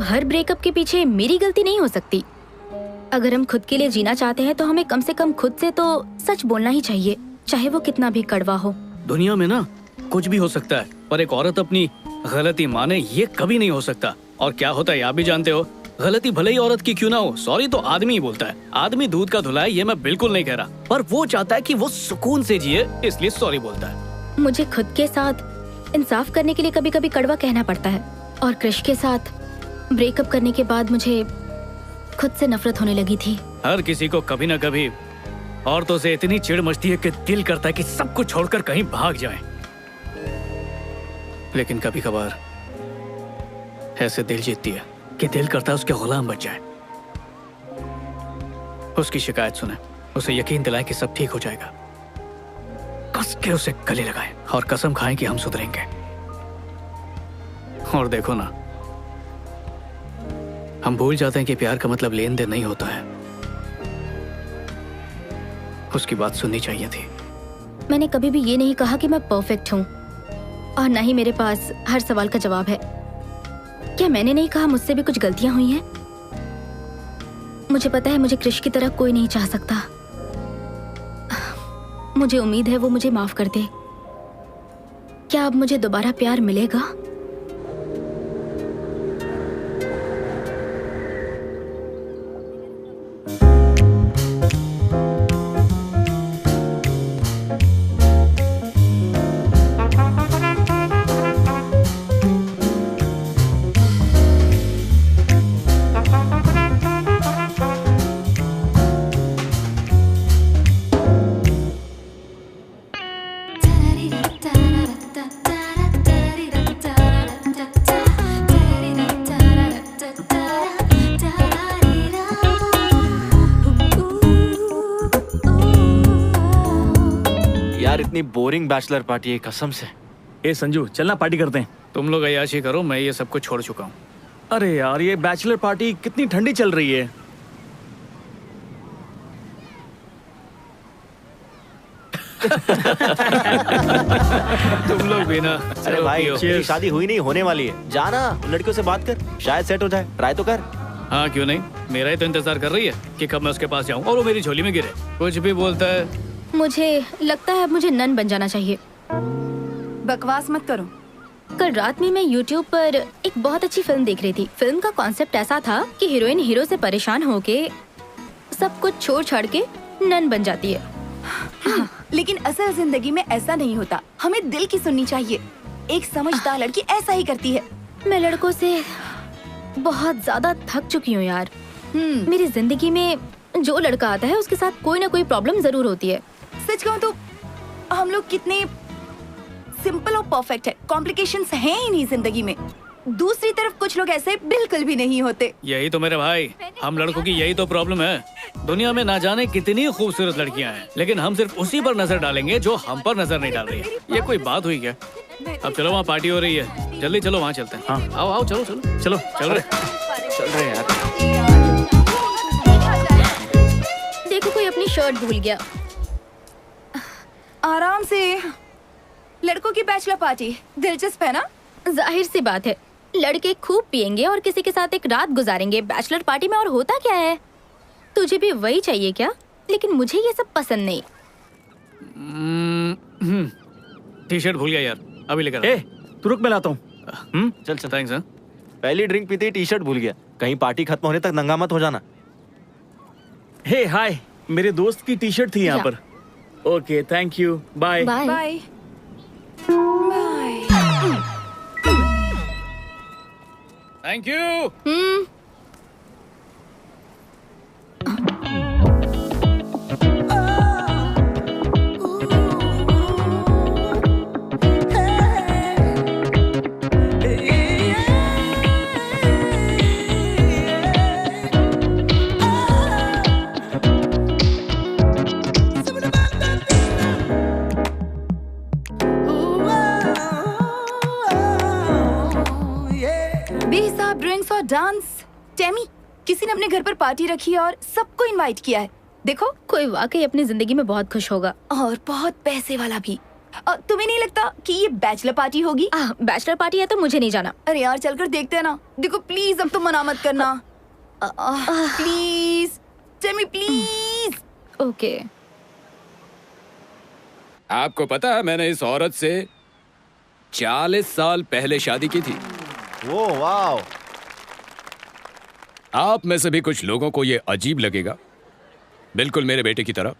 हर ब्रेकअप के पीछे मेरी गलती नहीं हो सकती। अगर हम खुद के लिए जीना चाहते हैं तो हमें कम से कम खुद से तो सच बोलना ही चाहिए, चाहे वो कितना भी कड़वा हो। दुनिया में ना कुछ भी हो सकता है, पर एक औरत अपनी गलती माने ये कभी नहीं हो सकता। और क्या होता है आप भी जानते हो, गलती भले ही औरत की क्यों ना हो, सॉरी तो आदमी ही बोलता है। आदमी दूध का धुला है, ये मैं बिल्कुल नहीं कह रहा, पर वो चाहता है कि वो सुकून से जिए, इसलिए सॉरी बोलता है। मुझे खुद के साथ इंसाफ करने के लिए कभी कभी कड़वा कहना पड़ता है, और क्रिश के साथ ब्रेकअप करने के बाद मुझे खुद से नफरत होने लगी थी। हर किसी को कभी ना कभी औरतों से इतनी चिढ़ मचती है कि दिल करता है कि सब कुछ छोड़कर कहीं भाग जाएं। लेकिन कभी कभार ऐसे दिल जीतती है कि दिल करता है उसके गुलाम बच जाए। उसकी शिकायत सुने, उसे यकीन दिलाएं कि सब ठीक हो जाएगा, कस के उसे गले लगाएं और कसम खाएं कि हम सुधरेंगे। और देखो ना, हम भूल जाते हैं कि प्यार का मतलब लेन देन नहीं होता है। उसकी बात सुननी चाहिए थी। मैंने कभी भी ये नहीं कहा कि मैं परफेक्ट हूँ और ना ही मेरे पास हर सवाल का जवाब है। क्या मैंने नहीं कहा मुझसे भी कुछ गलतियां हुई हैं? मुझे पता है मुझे क्रिश की तरह कोई नहीं चाह सकता। मुझे उम्मीद है वो मुझे माफ कर दे। क्या अब मुझे दोबारा प्यार मिलेगा? यार इतनी बोरिंग बैचलर पार्टी है कसम से। ए संजू, चलना पार्टी करते हैं। तुम लोग अय्याशी करो, मैं ये सब कुछ छोड़ चुका हूँ। अरे यार, ये बैचलर पार्टी कितनी ठंडी चल रही है। तुम लोग भी ना। अरे भाई, पियो। तेरी शादी हुई नहीं, होने वाली है। जाना लड़कियों से बात कर, शायद सेट हो जाए। ट्राई तो कर। हाँ क्यों नहीं, मेरा ही तो इंतजार कर रही है कि कब मैं उसके पास जाऊँ और वो मेरी झोली में गिरे। कुछ भी बोलता है। मुझे लगता है अब मुझे नन बन जाना चाहिए। बकवास मत करो। कल रात में मैं YouTube पर एक बहुत अच्छी फिल्म देख रही थी। फिल्म का कॉन्सेप्ट ऐसा था कि हीरोइन हीरो से परेशान होके सब कुछ छोड़ छाड़ के नन बन जाती है। हाँ, लेकिन असल जिंदगी में ऐसा नहीं होता। हमें दिल की सुननी चाहिए। एक समझदार लड़की ऐसा ही करती है। मैं लड़कों से बहुत ज्यादा थक चुकी हूँ यार। मेरी जिंदगी में जो लड़का आता है उसके साथ कोई ना कोई प्रॉब्लम जरूर होती है। सच कहूँ तो हम लोग कितने सिंपल और परफेक्ट है, कॉम्प्लिकेशंस हैं ही नहीं जिंदगी में। दूसरी तरफ कुछ लोग ऐसे बिल्कुल भी नहीं होते। यही तो मेरे भाई, हम लड़कों की यही तो प्रॉब्लम है। दुनिया में ना जाने कितनी खूबसूरत लड़कियां हैं, लेकिन हम सिर्फ उसी पर नजर डालेंगे जो हम पर नजर नहीं डाल रही है। ये कोई बात हुई क्या? अब चलो, वहाँ पार्टी हो रही है, जल्दी चलो वहाँ चलते हैं। हाँ आओ आओ, चलो चलो चलो चल रहे यार। देखो कोई अपनी शर्ट भूल गया। आराम से। लड़कों की बैचलर पार्टी दिलचस्प है ना? जाहिर सी बात है, लड़के खूब पिएंगे और किसी के साथ एक रात गुजारेंगे बैचलर पार्टी में। और होता क्या है, तुझे भी वही चाहिए क्या? लेकिन मुझे ये सब पसंद नहीं। टी शर्ट भूल गया यार, अभी लेकर। ए, तू रुक, मैं लाता हूँ। चल चल। थैंक्स। पहली ड्रिंक पीते ही टी शर्ट भूल गया। कहीं पार्टी खत्म होने तक नंगा मत हो जाना। हे हाय, मेरे दोस्त की टी शर्ट थी यहाँ पर। Okay, thank you, bye bye. Bye. Thank you. बेहिसाब ड्रिंक्स और डांस। टेमी, किसी ने अपने घर पर पार्टी रखी है और सबको इनवाइट किया है। देखो, कोई वाकई अपनी जिंदगी में बहुत खुश होगा और बहुत पैसे वाला भी। तुम्हें नहीं लगता कि ये बैचलर पार्टी होगी? बैचलर पार्टी है तो मुझे नहीं जाना। अरे यार, चलकर देखते हैं ना। देखो प्लीज, अब तो मना मत करना। Please Temi, please. ओके। आपको पता है मैंने इस औरत से 40 साल पहले शादी की थी। वो वाओ। आप में से भी कुछ लोगों को ये अजीब लगेगा, बिल्कुल मेरे बेटे की तरह।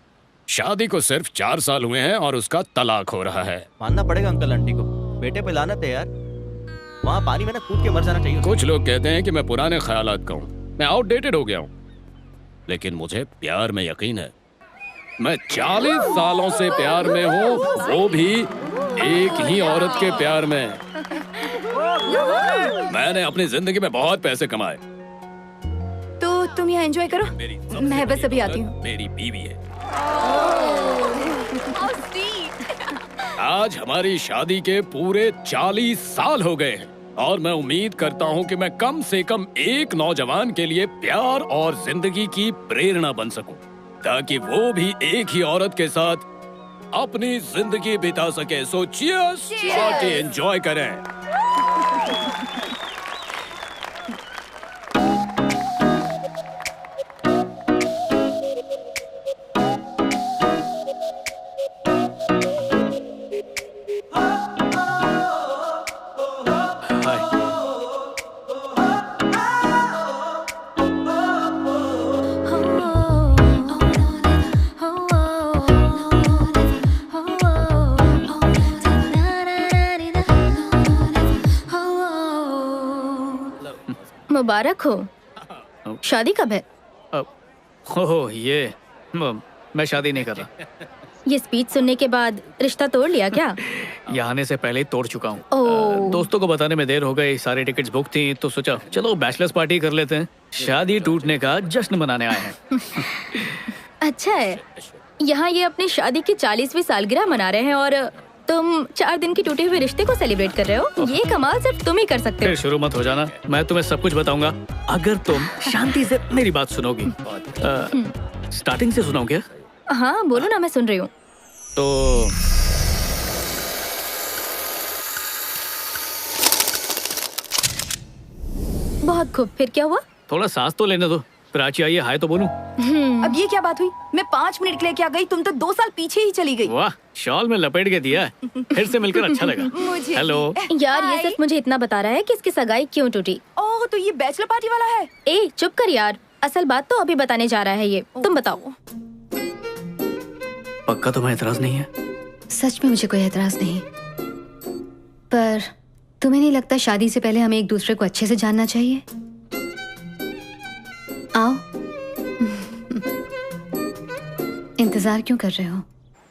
शादी को सिर्फ 4 साल हुए हैं और उसका तलाक हो रहा है। मानना पड़ेगा अंकल आंटी को, बेटे पे लानत है यार। वहाँ पानी में ना कूद के मर जाना चाहिए। कुछ लोग कहते हैं कि मैं पुराने ख्यालात का हूँ, मैं आउटडेटेड हो गया हूँ। लेकिन मुझे प्यार में यकीन है। मैं 40 सालों से प्यार में हूँ, वो भी एक ही औरत के प्यार में। मैंने अपनी जिंदगी में बहुत पैसे कमाए। तो तुम यहाँ एंजॉय करो, मैं बस अभी आती हूँ। मेरी बीवी है। आज हमारी शादी के पूरे 40 साल हो गए हैं और मैं उम्मीद करता हूँ कि मैं कम से कम एक नौजवान के लिए प्यार और जिंदगी की प्रेरणा बन सकूं, ताकि वो भी एक ही औरत के साथ अपनी जिंदगी बिता सके। सो चीयर्स, पार्टी एंजॉय करें। मुबारक हो। शादी कब है? ओह ये मैं शादी नहीं कर रहा। ये स्पीच सुनने के बाद रिश्ता तोड़ लिया क्या? यहाँ आने से पहले ही तोड़ चुका हूँ। ओह। दोस्तों को बताने में देर हो गई, सारी टिकट्स बुक थी, तो सोचा चलो बैचलर्स पार्टी कर लेते हैं। शादी टूटने का जश्न मनाने आए हैं। अच्छा है, यहाँ ये अपनी शादी की 40वीं सालगिरह मना रहे हैं और तुम 4 दिन की टूटे हुए रिश्ते को सेलिब्रेट कर रहे हो। ये कमाल सिर्फ तुम ही कर सकते फिर हो। शुरू मत हो जाना, मैं तुम्हें सब कुछ बताऊंगा अगर तुम शांति से मेरी बात सुनोगी। स्टार्टिंग से सुनाऊं क्या? हाँ बोलो ना, मैं सुन रही हूँ। तो बहुत खूब, फिर क्या हुआ? थोड़ा सांस तो लेने दो, प्राची आई है, हाय तो बोलूं। अब ये क्या बात हुई? मैं 5 मिनट के लिए क्या गई, तुम तो 2 साल पीछे ही चली गई। वाह, शॉल में लपेट के दिया है। फिर से मिलकर अच्छा लगा। मुझे हेलो। यार ये सिर्फ मुझे इतना बता रहा है कि इसकी सगाई क्यों टूटी। ओह, तो ये बैचलर पार्टी वाला है। ए चुप कर यार, असल बात तो अभी बताने जा रहा है ये। तुम बताओ। पक्का तुम्हें एतराज नहीं है? सच में मुझे कोई एतराज नहीं, पर तुम्हें नहीं लगता शादी से पहले हमें एक दूसरे को अच्छे से जानना चाहिए? आओ। इंतजार क्यों कर रहे हो?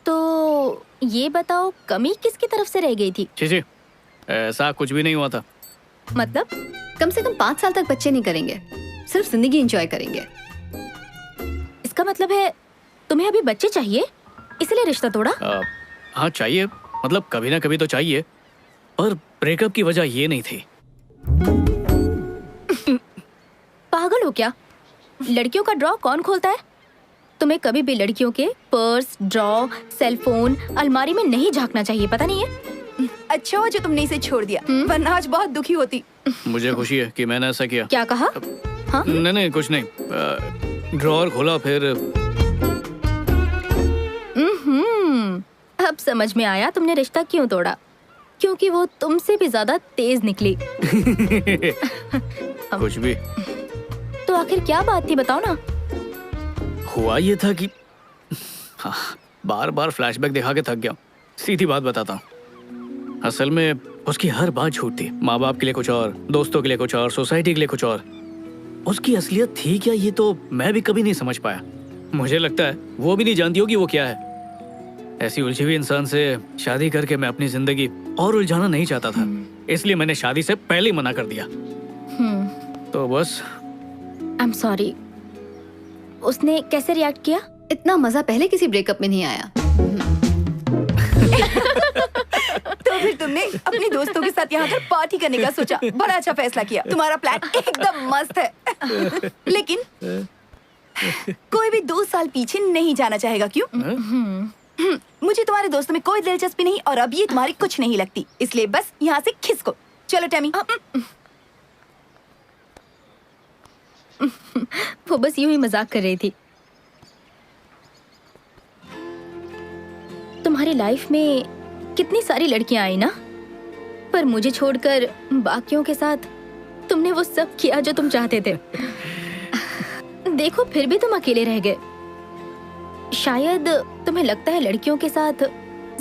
तो ये बताओ, कमी किसकी तरफ से रह गई थी? जी ऐसा कुछ भी नहीं हुआ था। मतलब? कम से कम 5 साल तक बच्चे नहीं करेंगे, सिर्फ जिंदगी एंजॉय करेंगे। इसका मतलब है तुम्हें अभी बच्चे चाहिए, इसलिए रिश्ता तोड़ा? हाँ चाहिए, मतलब कभी ना कभी तो चाहिए, पर ब्रेकअप की वजह ये नहीं थी। पागल हो क्या? लड़कियों का ड्रॉ कौन खोलता है? तुम्हें कभी भी लड़कियों के पर्स, ड्रॉ, सेलफोन, अलमारी में नहीं झांकना चाहिए, पता नहीं है? अच्छा हो जो तुमने इसे छोड़ दिया, वरना आज बहुत दुखी होती। मुझे खुशी है कि मैंने ऐसा किया। क्या कहा? हाँ? नहीं कुछ नहीं। ड्रॉअर खोला फिर। अब समझ में आया तुमने रिश्ता क्यों तोड़ा, क्योंकि वो तुमसे भी ज्यादा तेज निकली। कुछ भी। तो आखिर क्या बात थी, बताओ ना। हुआ ये था कि बार बार फ्लैशबैक दिखा के थक गया। सीधी बात बताता हूँ, असल में उसकी हर बात झूठ थी। माँ बाप के लिए कुछ और, दोस्तों के लिए कुछ और, सोसाइटी के लिए कुछ और। उसकी असलियत थी क्या, ये तो मैं भी कभी नहीं समझ पाया। मुझे लगता है वो भी नहीं जानती होगी वो क्या है। ऐसी उलझी हुई इंसान से शादी करके मैं अपनी जिंदगी और उलझाना नहीं चाहता था, इसलिए मैंने शादी से पहले ही मना कर दिया। तो बस। I am sorry. उसने कैसे रिएक्ट किया? इतना मजा पहले किसी ब्रेकअप में नहीं आया। तो फिर तुमने अपने दोस्तों के साथ यहाँ पर पार्टी करने का सोचा, बड़ा अच्छा फैसला किया। तुम्हारा प्लान एकदम मस्त है। लेकिन कोई भी 2 साल पीछे नहीं जाना चाहेगा, क्यों? मुझे तुम्हारे दोस्तों में कोई दिलचस्पी नहीं और अब ये तुम्हारी कुछ नहीं लगती, इसलिए बस यहाँ से खिसको। चलो टैमी। वो बस यूं ही मजाक कर रही थी। तुम्हारी लाइफ में कितनी सारी लड़कियां आई ना, पर मुझे छोड़कर बाकियों के साथ तुमने वो सब किया जो तुम चाहते थे। देखो फिर भी तुम अकेले रह गए। शायद तुम्हें लगता है लड़कियों के साथ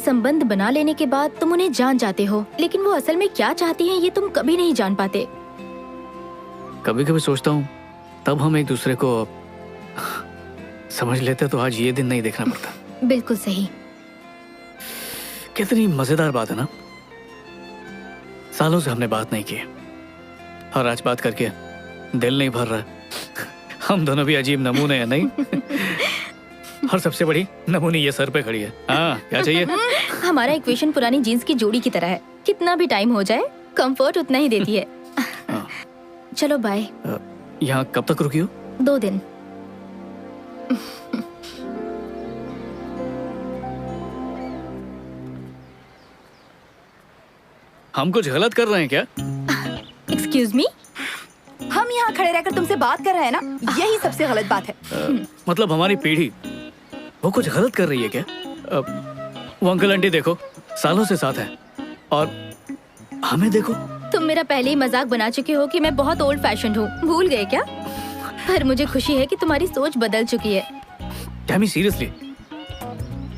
संबंध बना लेने के बाद तुम उन्हें जान जाते हो, लेकिन वो असल में क्या चाहती हैं ये तुम कभी नहीं जान पाते। कभी कभी सोचता हूँ तब हम एक दूसरे को समझ लेते तो आज ये दिन नहीं देखना पड़ता। बिल्कुल सही। कितनी मजेदार बात है ना, सालों से हमने बात नहीं की और आज बात करके दिल नहीं भर रहा। हम दोनों भी अजीब नमूने हैं नहीं? और सबसे बड़ी नमूनी ये सर पे खड़ी है। हाँ, क्या चाहिए? हमारा इक्वेशन पुरानी जीन्स की जोड़ी की तरह है, कितना भी टाइम हो जाए कंफर्ट उतना ही देती है। चलो बाय। यहाँ कब तक रुकी हो? 2 दिन। हम कुछ गलत कर रहे हैं क्या? Excuse me? हम यहाँ खड़े रहकर तुमसे बात कर रहे हैं ना, यही सबसे गलत बात है। मतलब हमारी पीढ़ी वो कुछ गलत कर रही है क्या? वो अंकल आंटी देखो, सालों से साथ हैं और हमें देखो। तुम मेरा पहले ही मजाक बना चुके हो कि मैं बहुत ओल्ड फैशन हूँ, भूल गए क्या? पर मुझे खुशी है कि तुम्हारी सोच बदल चुकी है। टैमी सीरियसली,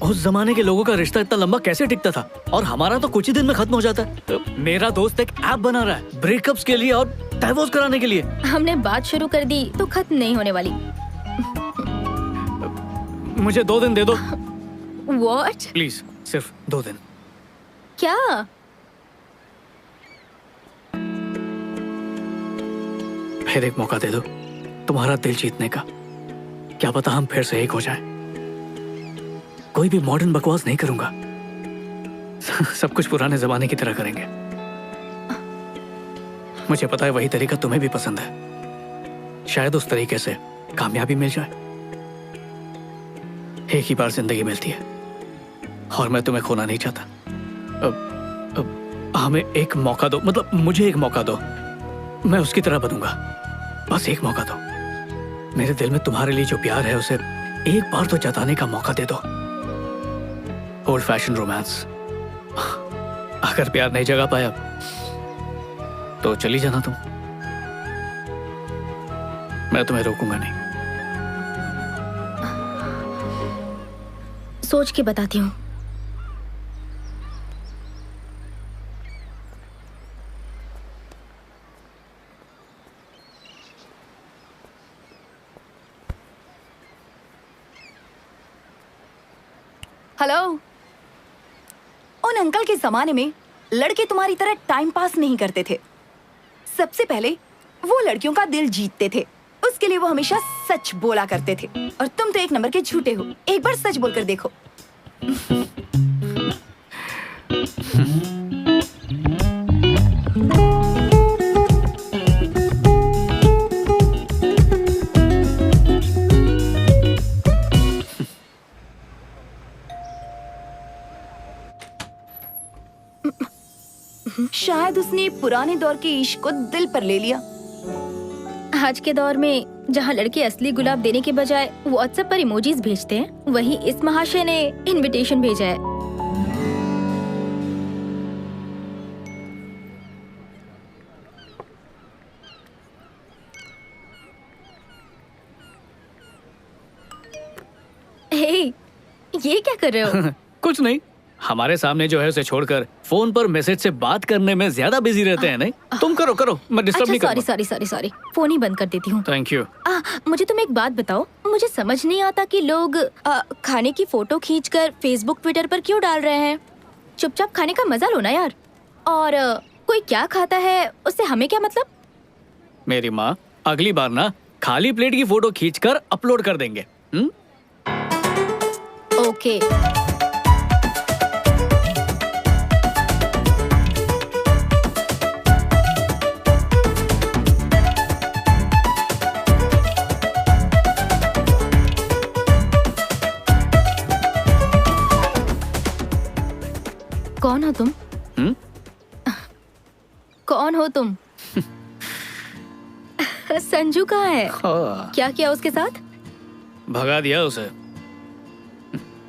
उस जमाने के लोगों का रिश्ता इतना लंबा कैसे टिकता था और हमारा तो कुछ ही दिन में खत्म हो जाता है। मेरा दोस्त एक ऐप बना रहा है ब्रेकअप्स के लिए और डाइवोर्स कराने के लिए। हमने बात शुरू कर दी तो खत्म नहीं होने वाली। मुझे 2 दिन दे दो। What? प्लीज, सिर्फ 2 दिन। क्या? फिर एक मौका दे दो तुम्हारा दिल जीतने का। क्या पता हम फिर से एक हो जाएं। कोई भी मॉडर्न बकवास नहीं करूंगा, सब कुछ पुराने जमाने की तरह करेंगे। मुझे पता है वही तरीका तुम्हें भी पसंद है, शायद उस तरीके से कामयाबी मिल जाए। एक ही बार जिंदगी मिलती है और मैं तुम्हें खोना नहीं चाहता। अब हमें एक मौका दो, मतलब मुझे एक मौका दो, मैं उसकी तरह बनूंगा। बस एक मौका दो। मेरे दिल में तुम्हारे लिए जो प्यार है उसे एक बार तो जताने का मौका दे दो। Old fashion romance. अगर प्यार नहीं जगा पाया तो चली जाना तुम, मैं तुम्हें रोकूंगा नहीं। सोच के बताती हूँ। हेलो। उन अंकल के जमाने में लड़के तुम्हारी तरह टाइम पास नहीं करते थे। सबसे पहले वो लड़कियों का दिल जीतते थे, उसके लिए वो हमेशा सच बोला करते थे। और तुम तो एक नंबर के झूठे हो। एक बार सच बोलकर देखो। शायद उसने पुराने दौर के इश्क को दिल पर ले लिया। आज के दौर में जहाँ लड़के असली गुलाब देने के बजाय व्हाट्सएप पर इमोजीज भेजते हैं, वही इस महाशय ने इनविटेशन भेजा है। हे, ये क्या कर रहे हो? कुछ नहीं, हमारे सामने जो है उसे छोड़कर फोन पर मैसेज से बात करने में ज्यादा बिजी रहते हैं। नहीं, तुम करो करो, मैं डिस्टर्ब नहीं करूंगा। सॉरी, फोन ही बंद कर देती हूँ। Thank you. मुझे तुम एक बात बताओ, मुझे समझ नहीं आता कि लोग खाने की फोटो खींचकर फेसबुक ट्विटर पर क्यों डाल रहे हैं। चुपचाप खाने का मजा लो ना यार। और कोई क्या खाता है उससे हमें क्या मतलब? मेरी माँ, अगली बार ना खाली प्लेट की फोटो खींचकर अपलोड कर देंगे। ओके। कौन हो तुम? कौन हो तुम? संजू कहाँ है? क्या किया उसके साथ? भगा दिया उसे।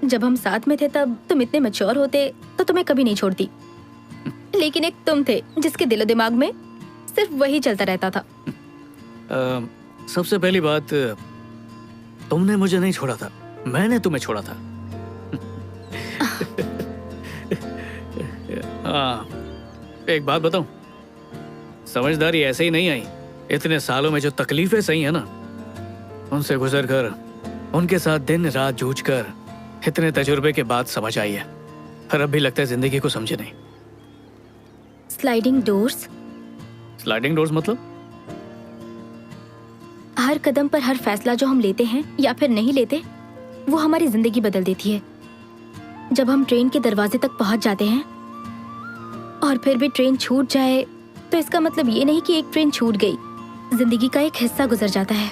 जब हम साथ में थे तब तुम इतने मैच्योर होते तो तुम्हें कभी नहीं छोड़ती, लेकिन एक तुम थे जिसके दिलो दिमाग में सिर्फ वही चलता रहता था। सबसे पहली बात, तुमने मुझे नहीं छोड़ा था, मैंने तुम्हें छोड़ा था। एक बात बताऊं, समझदारी ऐसे ही नहीं आई। इतने सालों में जो तकलीफें सही है ना, उनसे गुजर कर उनके साथ दिन रात जूझकर इतने तजुर्बे के बाद समझ आई है, पर अब भी लगता है जिंदगी को समझे नहीं। Sliding doors? स्लाइडिंग डोर्स मतलब? हर कदम पर हर फैसला जो हम लेते हैं या फिर नहीं लेते, वो हमारी जिंदगी बदल देती है। जब हम ट्रेन के दरवाजे तक पहुंच जाते हैं और फिर भी ट्रेन छूट जाए, तो इसका मतलब ये नहीं कि एक ट्रेन छूट गई, जिंदगी का एक हिस्सा गुजर जाता है।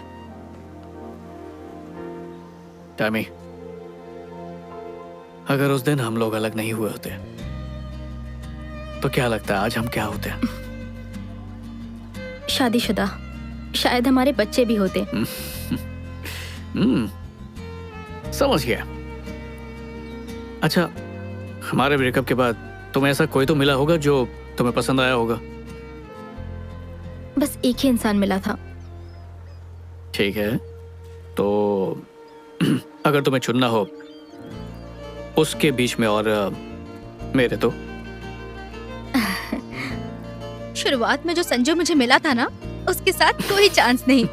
टैमी, अगर उस दिन हम लोग अलग नहीं हुए होते तो क्या लगता है आज हम क्या होते? शादीशुदा, शायद हमारे बच्चे भी होते। समझ गया। अच्छा, हमारे ब्रेकअप के बाद तुम्हें ऐसा कोई तो मिला होगा जो तुम्हें पसंद आया होगा? बस एक ही इंसान मिला था। ठीक है, तो अगर तुम्हें चुनना हो उसके बीच में और मेरे, तो शुरुआत में जो संजू मुझे मिला था ना, उसके साथ कोई चांस नहीं।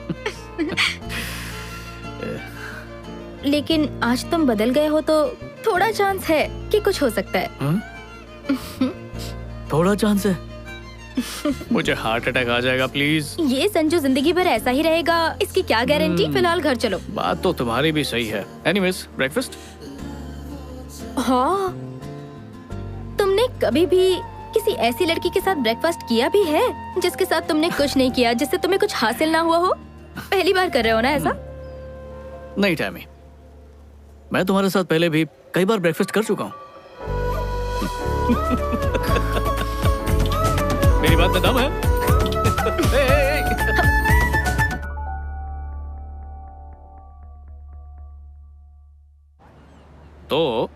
लेकिन आज तुम बदल गए हो तो थोड़ा चांस है कि कुछ हो सकता है। थोड़ा चांस है? मुझे हार्ट अटैक आ जाएगा प्लीज। ये संजू जिंदगी भर ऐसा ही रहेगा, इसकी क्या गारंटी। फिलहाल घर चलो। बात तो तुम्हारी भी सही है। Anyways, breakfast? हाँ, तुमने कभी भी किसी ऐसी लड़की के साथ ब्रेकफास्ट किया भी है जिसके साथ तुमने कुछ नहीं किया, जिससे तुम्हें कुछ हासिल ना हुआ हो? पहली बार कर रहे हो ना ऐसा? नहीं टैमी, मैं तुम्हारे साथ पहले भी कई बार ब्रेकफास्ट कर चुका हूँ। मेरी बात में दम है। तो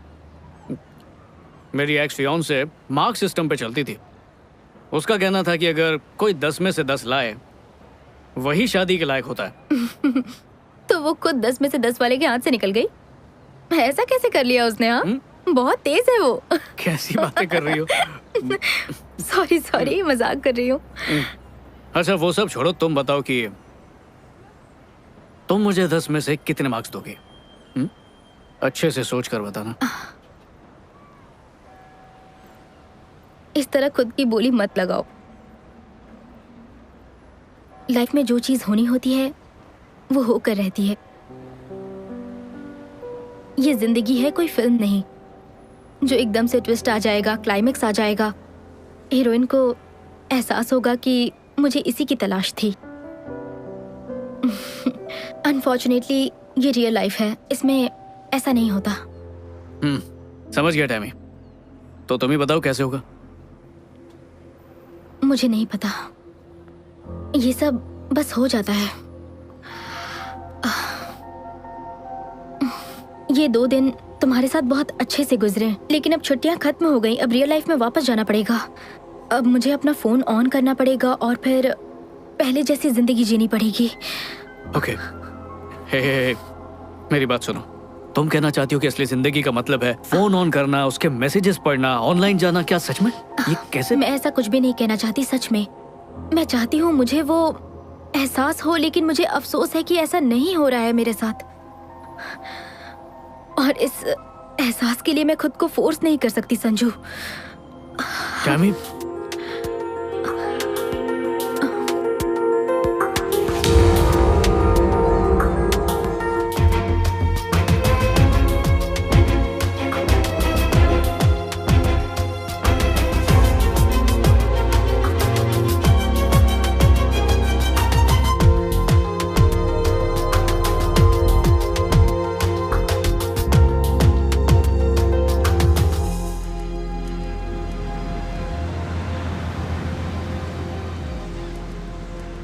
मेरी एक्स फियांसे मार्क सिस्टम पे चलती थी। उसका कहना था कि अगर कोई 10 में से 10 लाए, वही शादी के लायक होता है। तो वो खुद 10 में से 10 वाले के हाथ से निकल गई। ऐसा कैसे कर लिया उसने? हाँ, बहुत तेज है वो। कैसी बातें कर रही हो? सॉरी, मजाक कर रही हूँ। अच्छा, वो सब छोड़ो, तुम बताओ कि तुम मुझे 10 में से कितने मार्क्स दोगे? अच्छे से सोच कर बताना। इस तरह खुद की बोली मत लगाओ। लाइफ में जो चीज होनी होती है वो होकर रहती है। ये जिंदगी है, कोई फिल्म नहीं जो एकदम से ट्विस्ट आ जाएगा, क्लाइमेक्स आ जाएगा, हीरोइन को एहसास होगा कि मुझे इसी की तलाश थी। अनफॉर्चुनेटली ये रियल लाइफ है, इसमें ऐसा नहीं होता। समझ गया टैमी। तो तुम ही बताओ कैसे होगा? मुझे नहीं पता, ये सब बस हो जाता है। ये 2 दिन तुम्हारे साथ बहुत अच्छे से गुजरे, लेकिन अब छुट्टियां खत्म हो गई। अब रियल लाइफ में वापस जाना पड़ेगा। अब मुझे अपना फोन ऑन करना पड़ेगा और फिर पहले जैसी जिंदगी जीनी पड़ेगी। ओके, हे, मेरी बात सुनो। तुम कहना चाहती हो कि असली जिंदगी का मतलब है फोन ऑन करना, उसके मैसेजेस पढ़ना, ऑनलाइन जाना? क्या सच में? ये कैसे? मैं ऐसा कुछ भी नहीं कहना चाहती। सच में मैं चाहती हूँ मुझे वो एहसास हो, लेकिन मुझे अफसोस है कि ऐसा नहीं हो रहा है मेरे साथ। और इस एहसास के लिए मैं खुद को फोर्स नहीं कर सकती संजू। टैमी,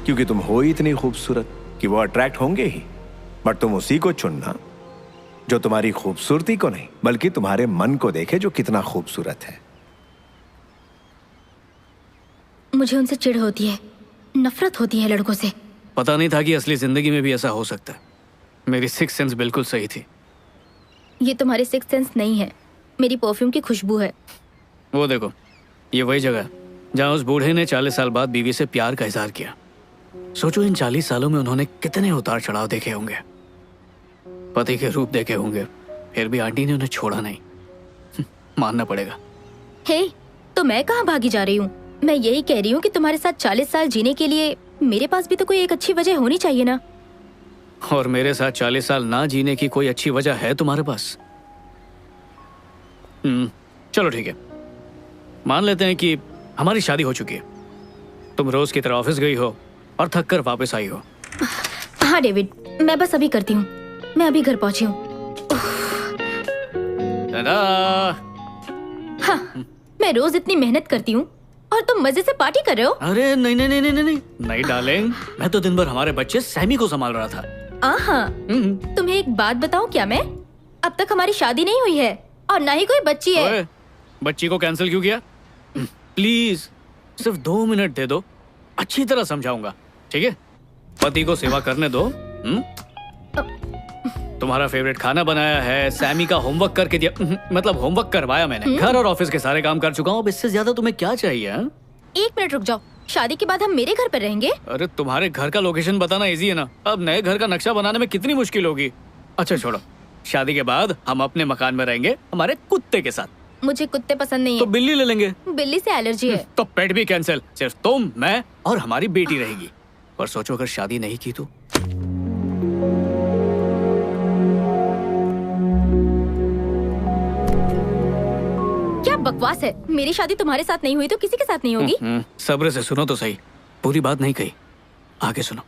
क्योंकि तुम हो ही इतनी खूबसूरत कि वो अट्रैक्ट होंगे ही। बट तुम उसी को चुनना जो तुम्हारी खूबसूरती को नहीं, बल्कि तुम्हारे मन को देखे जो कितना खूबसूरत है। मुझे उनसे चिढ़ होती है, नफरत होती है लड़कों से। पता नहीं था कि असली जिंदगी में भी ऐसा हो सकता है। मेरी सिक्स सेंस बिल्कुल सही थी। ये तुम्हारे सिक्स सेंस नहीं है, मेरी परफ्यूम की खुशबू है। वो देखो, ये वही जगह है जहाँ उस बूढ़े ने 40 साल बाद बीवी से प्यार का इजहार किया। सोचो इन 40 सालों में उन्होंने कितने उतार चढ़ाव देखे होंगे, पति के रूप देखे होंगे, फिर भी आंटी ने उन्हें छोड़ा नहीं। मानना पड़ेगा। हे, तो मैं कहाँ भागी जा रही हूँ? मैं यही कह रही हूँ कि तुम्हारे साथ 40 साल जीने के लिए मेरे पास भी तो कोई एक अच्छी वजह होनी चाहिए ना। और मेरे साथ 40 साल ना जीने की कोई अच्छी वजह है तुम्हारे पास? चलो ठीक है, मान लेते हैं कि हमारी शादी हो चुकी है। तुम रोज की तरह ऑफिस गई हो और थक कर वापस आई हो। हाँ डेविड, मैं बस अभी करती हूँ। मैं अभी घर पहुंची हूँ। हाँ, मैं रोज इतनी मेहनत करती हूँ और तुम मजे से पार्टी कर रहे हो। अरे नहीं नहीं नहीं नहीं नहीं नहीं डार्लिंग, मैं तो दिन भर हमारे बच्चे सैमी को संभाल रहा था। हाँ, तुम्हें एक बात बताऊं क्या? मैं अब तक हमारी शादी नहीं हुई है और ना ही कोई बच्ची है। ओए, बच्ची को कैंसिल क्यों किया? प्लीज सिर्फ 2 मिनट दे दो, अच्छी तरह समझाऊंगा, ठीक है? पति को सेवा करने दो। तुम्हारा फेवरेट खाना बनाया है, सैमी का होमवर्क करके दिया, मतलब होमवर्क करवाया मैंने। घर और ऑफिस के सारे काम कर चुका हूँ, अब इससे ज्यादा तुम्हें क्या चाहिए? हा? 1 मिनट रुक जाओ, शादी के बाद हम मेरे घर पर रहेंगे। अरे तुम्हारे घर का लोकेशन बताना इजी है ना, अब नए घर का नक्शा बनाने में कितनी मुश्किल होगी। अच्छा छोड़ो, शादी के बाद हम अपने मकान में रहेंगे हमारे कुत्ते के साथ। मुझे कुत्ते पसंद नहीं तो है। बिल्ली ले लेंगे। बिल्ली से एलर्जी है। तो पेट भी कैंसिल, सिर्फ तुम, मैं और हमारी बेटी रहेगी। पर सोचो अगर शादी नहीं की तो? क्या बकवास है? मेरी शादी तुम्हारे साथ नहीं हुई तो किसी के साथ नहीं होगी। सब्र से सुनो तो सही, पूरी बात नहीं कही, आगे सुनो।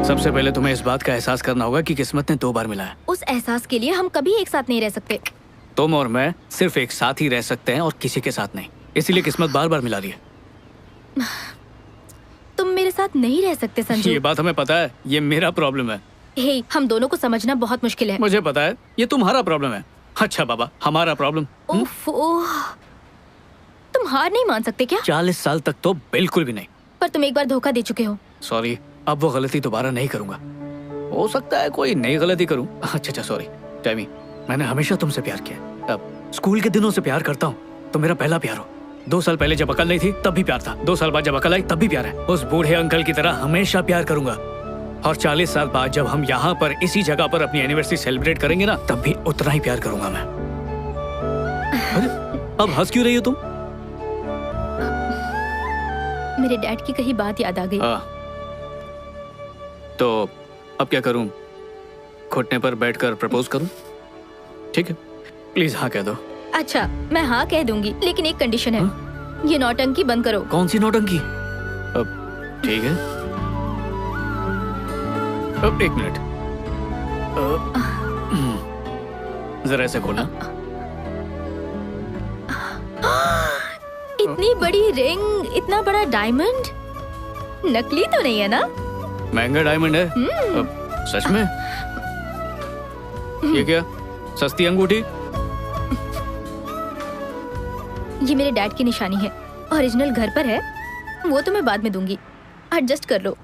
सबसे पहले तुम्हें इस बात का एहसास करना होगा कि किस्मत ने 2 बार मिलाया। उस एहसास के लिए हम कभी एक साथ नहीं रह सकते। तुम और मैं सिर्फ एक साथ ही रह सकते हैं और किसी के साथ नहीं, इसीलिए किस्मत बार बार मिला रही है। तुम मेरे साथ नहीं रह सकते संजू। ये बात हमें पता है, ये मेरा प्रॉब्लम है। हे, हम दोनों को समझना बहुत मुश्किल है। मुझे पता है, ये तुम्हारा प्रॉब्लम है। अच्छा बाबा, हमारा प्रॉब्लम। उफ, तुम हार नहीं मान सकते क्या? 40 साल तक तो बिल्कुल भी नहीं। पर तुम एक बार धोखा दे चुके हो। सॉरी, अब वो गलती दोबारा नहीं करूंगा। हो सकता है कोई नई गलती करूं। अच्छा सॉरी टैमी, मैंने हमेशा तुमसे प्यार किया। अब स्कूल के दिनों से प्यार करता हूँ। तुम मेरा पहला प्यार हो। 2 साल पहले जब अकल नहीं थी तब भी प्यार था, 2 साल बाद जब अकल आई तब भी प्यार है। उस बूढ़े अंकल की तरह हमेशा प्यार करूंगा। और 40 साल बाद जब हम यहाँ पर इसी जगह पर अपनी एनिवर्सरी सेलिब्रेट करेंगे ना, तब भी उतना ही प्यार करूंगा मैं। अरे अब हंस क्यों रही हो तुम? मेरे डैड की कही बात याद आ गई। तो अब क्या करूं? घुटने पर बैठकर प्रपोज करूं? ठीक है, प्लीज हाँ कह दो। अच्छा, मैं हाँ कह दूंगी, लेकिन एक कंडीशन है। ये नौटंकी बंद करो। कौन सी नौटंकी? अब ठीक है, अब 1 मिनट, जरा ऐसे खोलना। इतनी बड़ी रिंग, इतना बड़ा डायमंड, नकली तो नहीं है ना? महंगा डायमंड है। अब सच में? ये क्या, सस्ती अंगूठी? ये मेरे डैड की निशानी है, ओरिजिनल घर पर है। वो तो मैं बाद में दूंगी, एडजस्ट कर लो।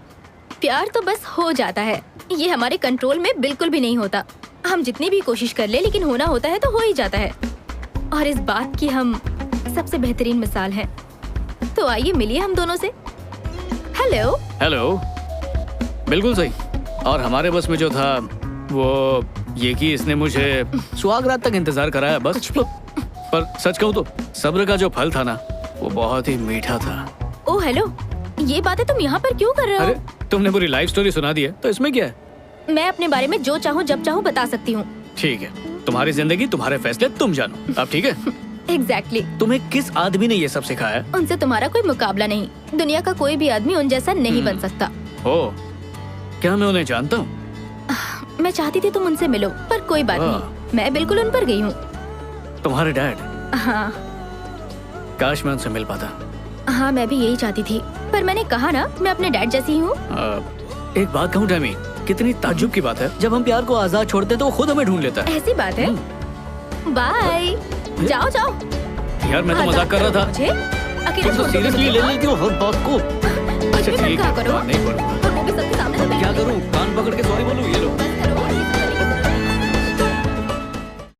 प्यार तो बस हो जाता है, ये हमारे कंट्रोल में बिल्कुल भी नहीं होता। हम जितनी भी कोशिश कर ले, लेकिन होना होता है तो हो ही जाता है। और इस बात की हम सबसे बेहतरीन मिसाल हैं। तो आइए मिलिए हम दोनों से। हेलो। हेलो, बिल्कुल सही। और हमारे बस में जो था वो ये कि इसने मुझे सुहाग रात तक इंतजार कराया बस। पर सच कहूँ तो सब्र का जो फल था ना, वो बहुत ही मीठा था। ओह हेलो, ये बातें तुम यहाँ पर क्यों कर रहे हो? अरे तुमने पूरी लाइफ स्टोरी सुना दी है, तो इसमें क्या है? मैं अपने बारे में जो चाहूँ जब चाहूँ बता सकती हूँ। ठीक है, तुम्हारी जिंदगी, तुम्हारे फैसले, तुम जानो। अब ठीक है? एग्जैक्टली। तुम्हें किस आदमी ने ये सब सिखाया? उनसे तुम्हारा कोई मुकाबला नहीं। दुनिया का कोई भी आदमी उन जैसा नहीं बन सकता। ओ, क्या मैं उन्हें जानता हूँ? मैं चाहती थी तुम उनसे मिलो, पर कोई बात नहीं, मैं बिल्कुल उन पर गई हूँ। तुम्हारे डैड? हाँ। काश मैं उनसे मिल पाता। हाँ, मैं भी यही चाहती थी, पर मैंने कहा ना, मैं अपने डैड जैसी हूँ। एक बात कहूँ टैमी, कितनी ताज्जुब की बात है, जब हम प्यार को आजाद छोड़ते तो वो खुद हमें ढूंढ लेता है। ऐसी बात है? बाय। जाओ जाओ। यार मैं तो मजाक कर रहा था। अकेले तुम तो सीरियसली ले लेती हो हर बात को। अच्छा ठीक है,